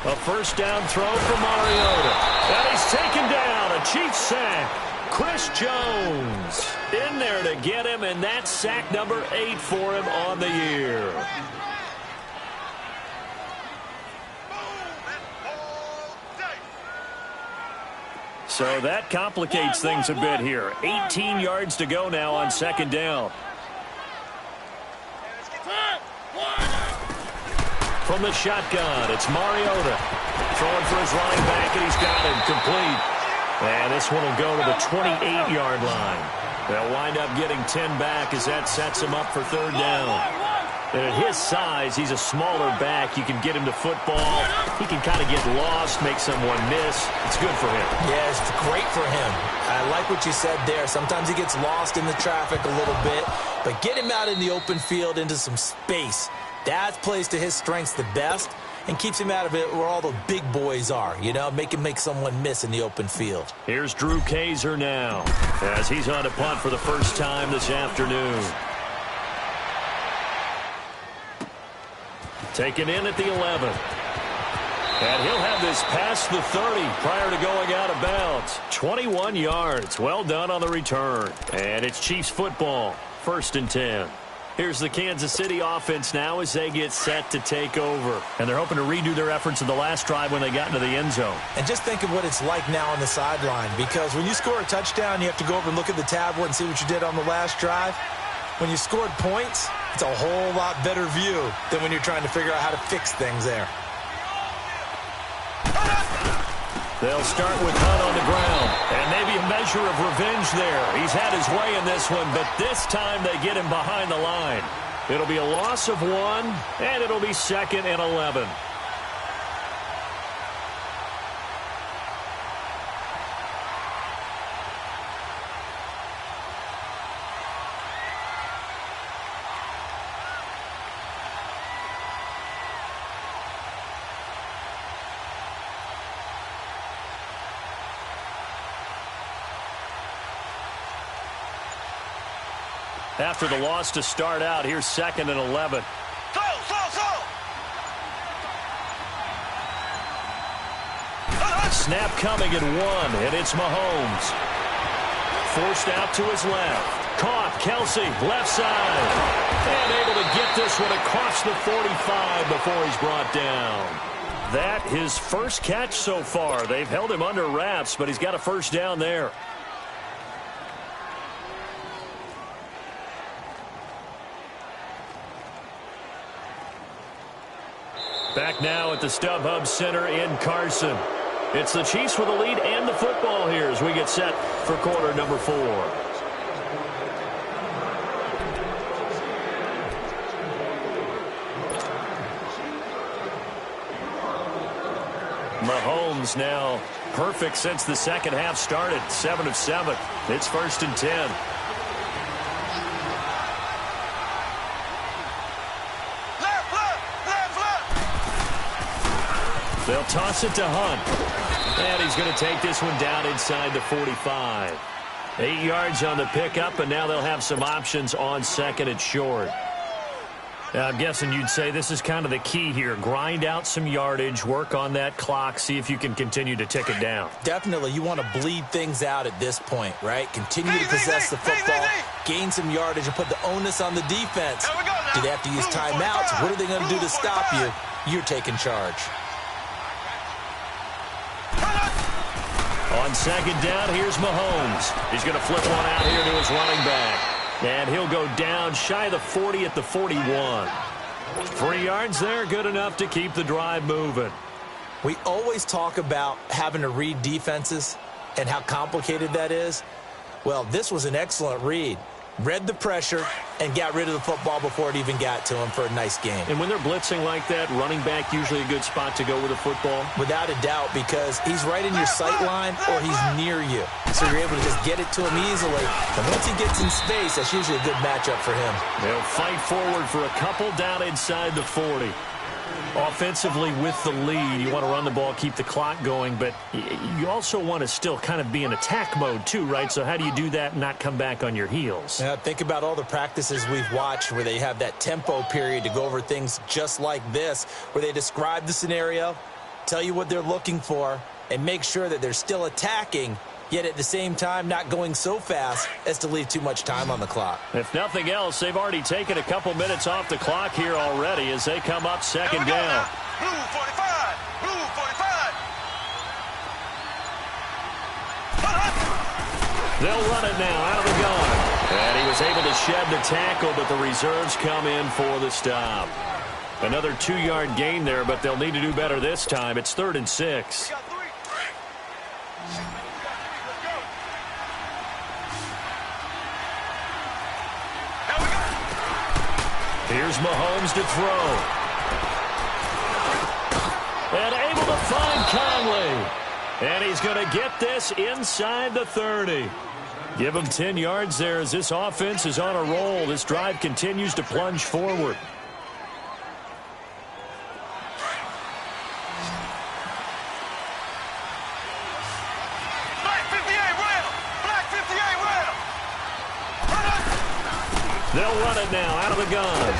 A 1st down throw for Mariota. And he's taken down. A Chiefs sack. Chris Jones in there to get him, and that's sack number 8 for him on the year. So that complicates things a bit here. 18 yards to go now on 2nd down. From the shotgun, it's Mariota. Throwing for his running back, and he's got him complete. And this one will go to the 28-yard line. They'll wind up getting 10 back as that sets him up for 3rd down. And at his size, he's a smaller back. You can get him to football. He can kind of get lost, make someone miss. It's good for him. Yeah, it's great for him. I like what you said there. Sometimes he gets lost in the traffic a little bit. But get him out in the open field into some space. That plays to his strengths the best and keeps him out of it where all the big boys are. You know, make him make someone miss in the open field. Here's Drew Kaiser now as he's on to punt for the first time this afternoon. Taken in at the 11. And he'll have this past the 30 prior to going out of bounds. 21 yards. Well done on the return. And it's Chiefs football. 1st and 10. Here's the Kansas City offense now as they get set to take over. And they're hoping to redo their efforts in the last drive when they got into the end zone. And just think of what it's like now on the sideline, because when you score a touchdown, you have to go over and look at the tablet and see what you did on the last drive. When you scored points, it's a whole lot better view than when you're trying to figure out how to fix things there. They'll start with Hunt on the ground, and maybe a measure of revenge there. He's had his way in this one, but this time they get him behind the line. It'll be a loss of 1, and it'll be 2nd and 11. After the loss to start out, here's 2nd and 11. Snap coming at 1, and it's Mahomes. Forced out to his left. Caught, Kelsey, left side. And able to get this one across the 45 before he's brought down. That his first catch so far. They've held him under wraps, but he's got a first down there. Back now at the StubHub Center in Carson. It's the Chiefs with the lead and the football here as we get set for quarter number 4. Mahomes now perfect since the second half started. 7 of 7. It's 1st and 10. They'll toss it to Hunt. And he's going to take this one down inside the 45. 8 yards on the pickup, and now they'll have some options on 2nd and short. Now, I'm guessing you'd say this is kind of the key here. Grind out some yardage, work on that clock, see if you can continue to tick it down. Definitely, you want to bleed things out at this point, right? Continue to possess the football, gain some yardage, and put the onus on the defense. Do they have to use timeouts? What are they going to do to stop you? You're taking charge. On 2nd down, here's Mahomes. He's going to flip one out here to his running back. And he'll go down shy of the 40 at the 41. 3 yards there, good enough to keep the drive moving. We always talk about having to read defenses and how complicated that is. Well, this was an excellent read. Read the pressure and got rid of the football before it even got to him for a nice game. And when they're blitzing like that, running back usually a good spot to go with the football? Without a doubt, because he's right in your sight line or he's near you. So you're able to just get it to him easily. And once he gets in space, that's usually a good matchup for him. They'll fight forward for a couple down inside the 40. Offensively with the lead, you want to run the ball, keep the clock going, but you also want to still kind of be in attack mode too, right? So how do you do that and not come back on your heels? Yeah, think about all the practices we've watched where they have that tempo period to go over things just like this, where they describe the scenario, tell you what they're looking for, and make sure that they're still attacking, yet at the same time not going so fast as to leave too much time on the clock. If nothing else, they've already taken a couple minutes off the clock here already as they come up 2nd down. Blue 45. Blue 45. They'll run it now out of the gun. And he was able to shed the tackle, but the reserves come in for the stop. Another 2-yard gain there, but they'll need to do better this time. It's 3rd and 6. Here's Mahomes to throw. And able to find Conley. And he's going to get this inside the 30. Give him 10 yards there as this offense is on a roll. This drive continues to plunge forward. Black 58 rail. Black 58 rail. They'll run it now out of the gun.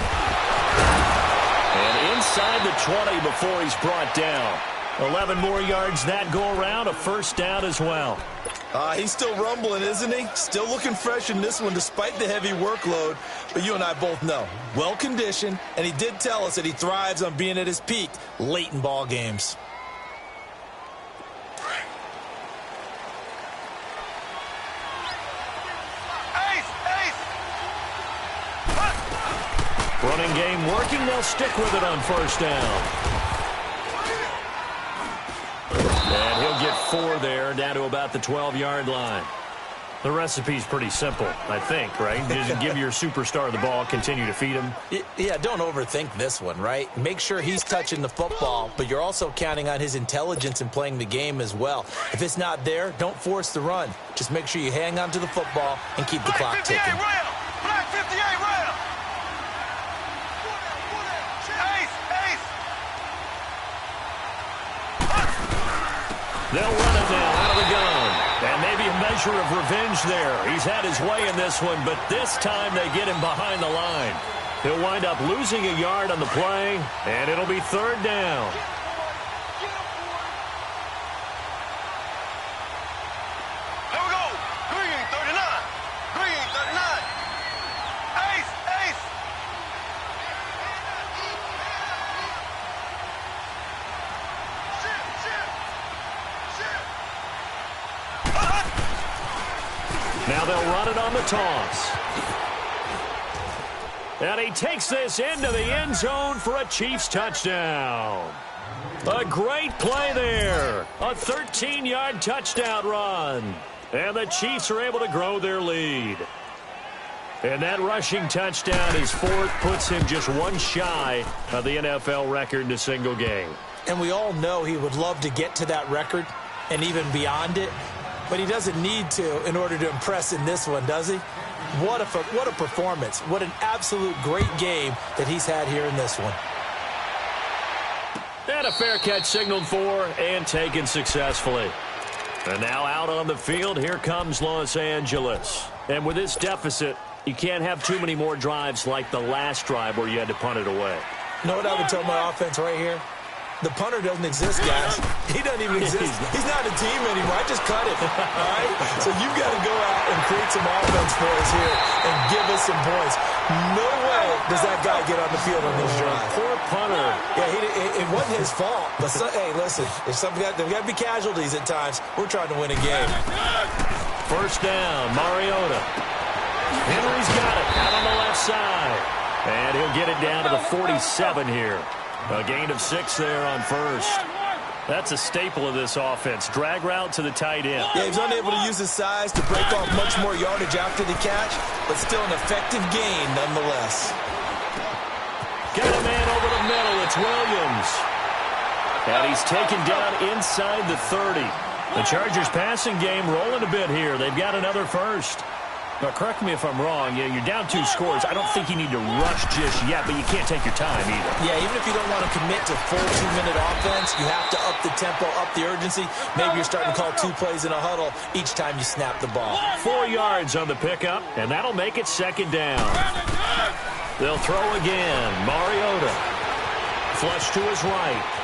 And inside the 20 before he's brought down. 11 more yards that go around, a first down as well. He's still rumbling, isn't he? Still looking fresh in this one despite the heavy workload. But you and I both know, well-conditioned, and he did tell us that he thrives on being at his peak late in ball games. Running game working, they'll stick with it on first down. And he'll get 4 there, down to about the 12-yard line. The recipe's pretty simple, I think, right? Just give your superstar the ball, continue to feed him. Yeah, don't overthink this one, right? Make sure he's touching the football, but you're also counting on his intelligence in playing the game as well. If it's not there, don't force the run. Just make sure you hang on to the football and keep the clock ticking. Black 58 round. They'll run it now out of the gun. And maybe a measure of revenge there. He's had his way in this one, but this time they get him behind the line. He'll wind up losing a yard on the play, and it'll be third down. Here we go. Green 39. Green 39. Ace, ace. Now they'll run it on the toss. And he takes this into the end zone for a Chiefs touchdown. A great play there. A 13-yard touchdown run. And the Chiefs are able to grow their lead. And that rushing touchdown, his 4th, puts him just 1 shy of the NFL record in a single game. And we all know he would love to get to that record and even beyond it. But he doesn't need to in order to impress in this one, does he? What a performance. What an absolute great game that he's had here in this one. And a fair catch signaled for and taken successfully. And now out on the field, here comes Los Angeles. And with this deficit, you can't have too many more drives like the last drive where you had to punt it away. You know what I would tell my offense right here? The punter doesn't exist, guys. He doesn't even exist. He's not a team anymore. I just cut him. All right? So you've got to go out and create some offense for us here and give us some points. No way does that guy get on the field on this drive. Poor punter. Yeah, it wasn't his fault. But, hey, listen, there's got to be casualties at times. We're trying to win a game. First down, Mariota. Henry's got it out on the left side. And he'll get it down to the 47 here. A gain of 6 there on first. That's a staple of this offense. Drag route to the tight end. Yeah, he's unable to use his size to break off much more yardage after the catch, but still an effective gain nonetheless. Got a man over the middle. It's Williams. And he's taken down inside the 30. The Chargers passing game rolling a bit here. They've got another first. Now, correct me if I'm wrong. Yeah, you're down 2 scores. I don't think you need to rush just yet, but you can't take your time either. Yeah, even if you don't want to commit to full 2-minute offense, you have to up the tempo, up the urgency. Maybe you're starting to call 2 plays in a huddle each time you snap the ball. 4 yards on the pickup, and that'll make it second down. They'll throw again. Mariota. Flush to his right.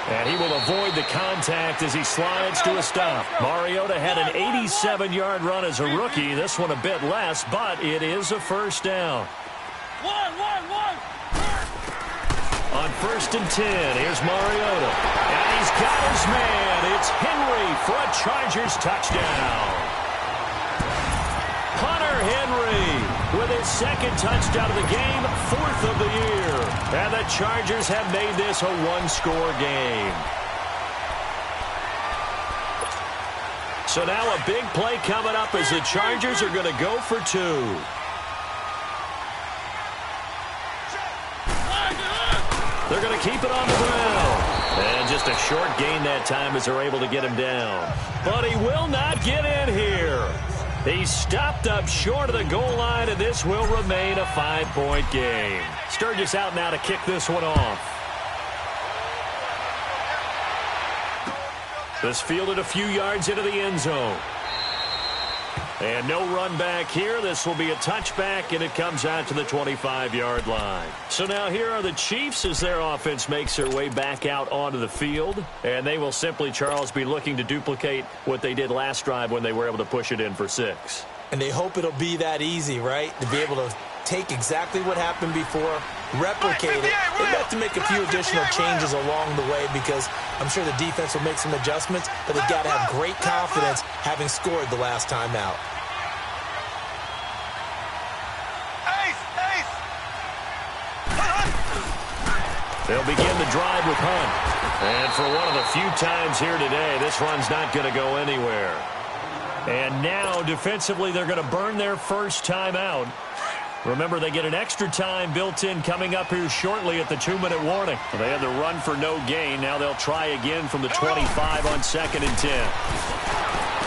And he will avoid the contact as he slides to a stop. Mariota had an 87-yard run as a rookie. This one a bit less, but it is a first down. On first and 10, here's Mariota. And he's got his man. It's Henry for a Chargers touchdown. Hunter Henry with his 2nd touchdown of the game, 4th of the year. And the Chargers have made this a 1-score game. So now a big play coming up as the Chargers are going to go for 2. They're going to keep it on the ground. And just a short gain that time as they're able to get him down. But he will not get in here. He's stopped up short of the goal line, and this will remain a 5-point game. Sturgis out now to kick this one off. This fielded a few yards into the end zone. And no run back here. This will be a touchback, and it comes out to the 25-yard line. So now here are the Chiefs as their offense makes their way back out onto the field. And they will simply, Charles, be looking to duplicate what they did last drive when they were able to push it in for 6. And they hope it'll be that easy, right? To be able to take exactly what happened before, replicate it. They have to make a few additional changes along the way because I'm sure the defense will make some adjustments, but they've got to have great confidence having scored the last time out. They'll begin the drive with Hunt. And for one of the few times here today, this run's not going to go anywhere. And now, defensively, they're going to burn their first time out. Remember, they get an extra time built in coming up here shortly at the 2-minute warning. They had the run for no gain. Now they'll try again from the 25 on 2nd and 10.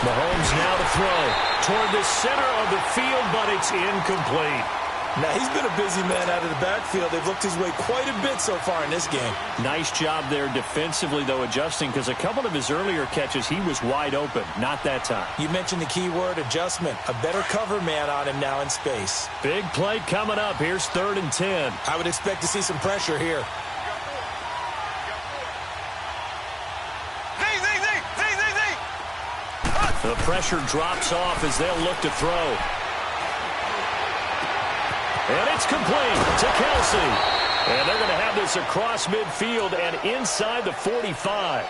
Mahomes now to throw toward the center of the field, but it's incomplete. Now, he's been a busy man out of the backfield. They've looked his way quite a bit so far in this game. Nice job there defensively, though, adjusting, because a couple of his earlier catches, he was wide open. Not that time. You mentioned the key word, adjustment. A better cover man on him now in space. Big play coming up. Here's 3rd and 10. I would expect to see some pressure here. The pressure drops off as they'll look to throw. And it's complete to Kelsey. And they're going to have this across midfield and inside the 45.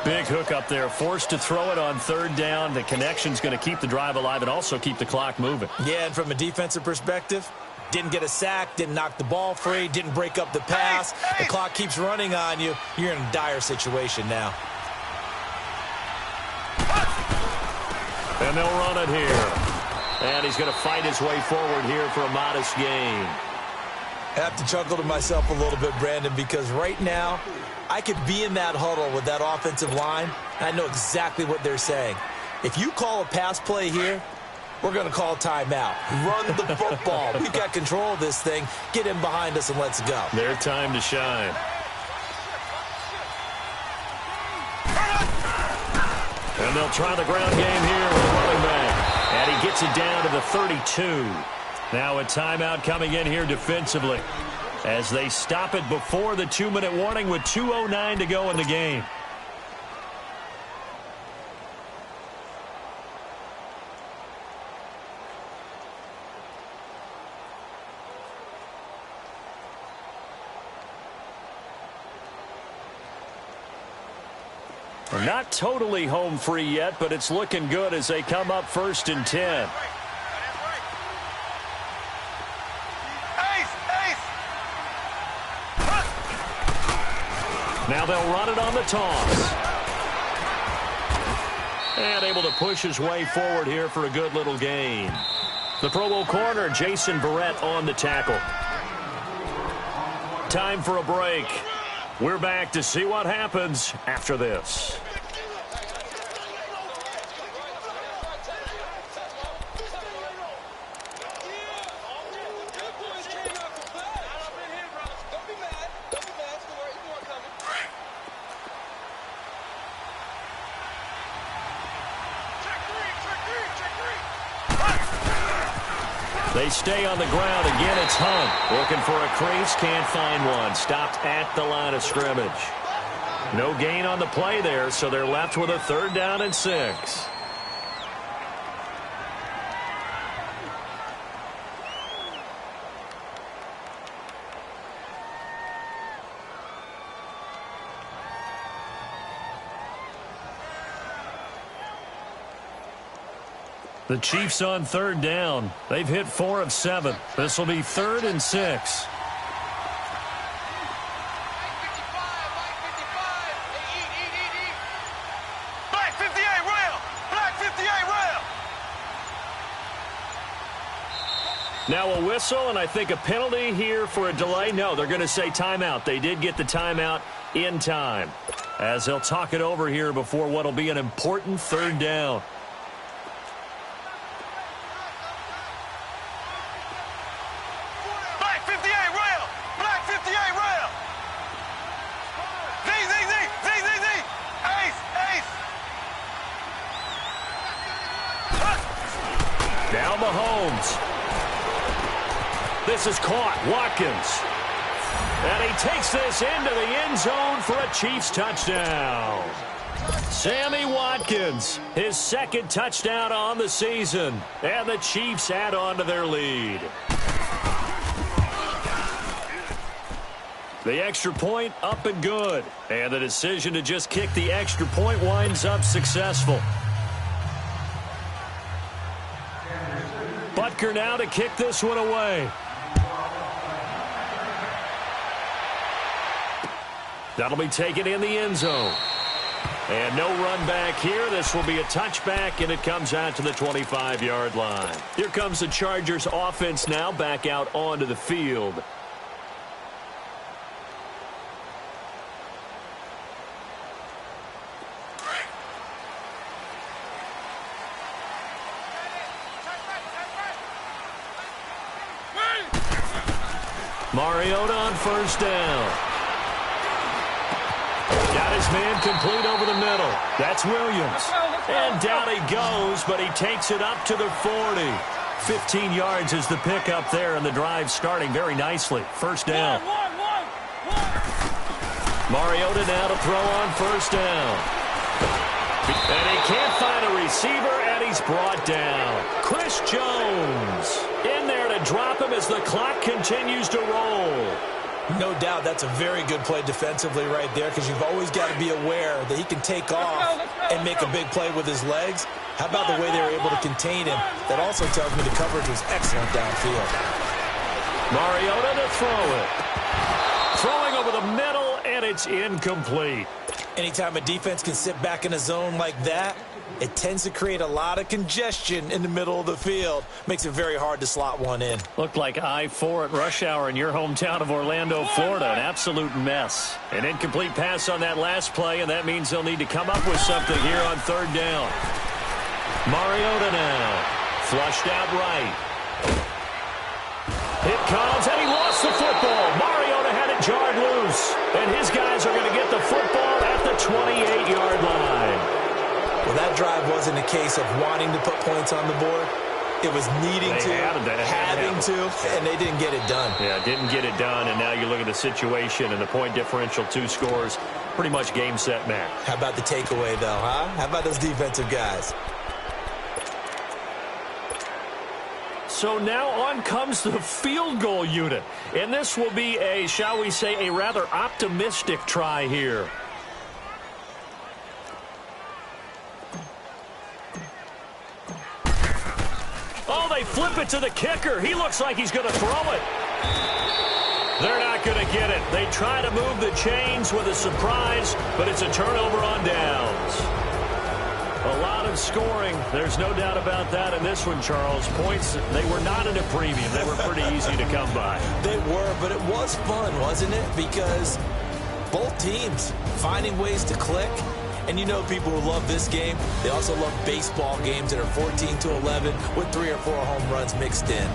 Big hook up there, forced to throw it on 3rd down. The connection's going to keep the drive alive and also keep the clock moving. Yeah, and from a defensive perspective, didn't get a sack, didn't knock the ball free, didn't break up the pass. The clock keeps running on you. You're in a dire situation now. And they'll run it here. And he's going to fight his way forward here for a modest gain. I have to chuckle to myself a little bit, Brandon, because right now I could be in that huddle with that offensive line, and I know exactly what they're saying. If you call a pass play here, we're going to call timeout. Run the football. We've got control of this thing. Get in behind us and let's go. Their time to shine. And they'll try the ground game here with a running back. And he gets it down to the 32. Now a timeout coming in here defensively as they stop it before the 2-minute warning with 2:09 to go in the game. Not totally home free yet, but it's looking good as they come up 1st and 10. Now they'll run it on the toss. And able to push his way forward here for a good little gain. The Pro Bowl corner, Jason Verrett, on the tackle. Time for a break. We're back to see what happens after this. They stay on the ground. Again, it's Hunt. Looking for a crease. Can't find one. Stopped at the line of scrimmage. No gain on the play there, so they're left with a 3rd down and 6. The Chiefs on 3rd down. They've hit 4 of 7. This will be 3rd and 6. Black 58 rail! Black 58 rail! Now a whistle, and I think a penalty here for a delay. No, they're going to say timeout. They did get the timeout in time, as they'll talk it over here before what will be an important 3rd down. Mahomes. This is caught. Watkins. And he takes this into the end zone for a Chiefs touchdown. Sammy Watkins, his second touchdown on the season. And the Chiefs add on to their lead. The extra point up and good. And the decision to just kick the extra point winds up successful. Butker now to kick this one away. That'll be taken in the end zone. And no run back here. This will be a touchback, and it comes out to the 25-yard line. Here comes the Chargers offense now back out onto the field. Mariota on first down. Got his man complete over the middle. That's Williams. And down he goes, but he takes it up to the 40. 15 yards is the pickup there, and the drive starting very nicely. First down. Mariota now to throw on first down. And he can't find a receiver, and he's brought down. Chris Jones in there to drop him as the clock continues to roll. No doubt that's a very good play defensively right there, because you've always got to be aware that he can take off and make a big play with his legs. How about the way they were able to contain him? That also tells me the coverage was excellent downfield. Mariota to throw it. Throwing over the middle, and it's incomplete. Anytime a defense can sit back in a zone like that, it tends to create a lot of congestion in the middle of the field. Makes it very hard to slot one in. Looked like I-4 at rush hour in your hometown of Orlando, Florida. An absolute mess. An incomplete pass on that last play, and that means they'll need to come up with something here on third down. Mariota now. Flushed out right. It comes, and he lost the football. Mariota had it jarred loose. And his guys are going to get the football at the 28-yard line. Well, that drive wasn't a case of wanting to put points on the board. It was needing to, having to, and they didn't get it done. Yeah, didn't get it done, and now you look at the situation and the point differential, 2 scores, pretty much game, set, match. How about the takeaway, though, huh? How about those defensive guys? So now on comes the field goal unit, and this will be a, shall we say, a rather optimistic try here. Oh, they flip it to the kicker. He looks like he's going to throw it. They're not going to get it. They try to move the chains with a surprise, but it's a turnover on downs. A lot of scoring. There's no doubt about that in this one, Charles. Points, they were not in a premium. They were pretty easy to come by. They were, but it was fun, wasn't it? Because both teams finding ways to click. And you know people who love this game, they also love baseball games that are 14-11 with 3 or 4 home runs mixed in.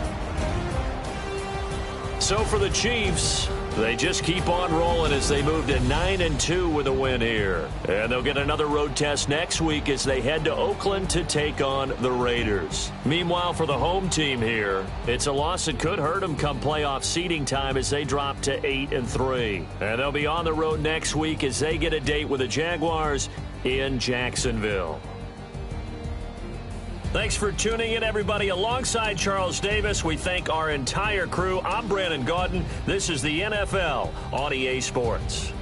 So for the Chiefs, they just keep on rolling as they move to 9-2 with a win here. And they'll get another road test next week as they head to Oakland to take on the Raiders. Meanwhile, for the home team here, it's a loss that could hurt them come playoff seeding time as they drop to 8-3. And they'll be on the road next week as they get a date with the Jaguars in Jacksonville. Thanks for tuning in, everybody. Alongside Charles Davis, we thank our entire crew. I'm Brandon Gaudin. This is the NFL on EA Sports.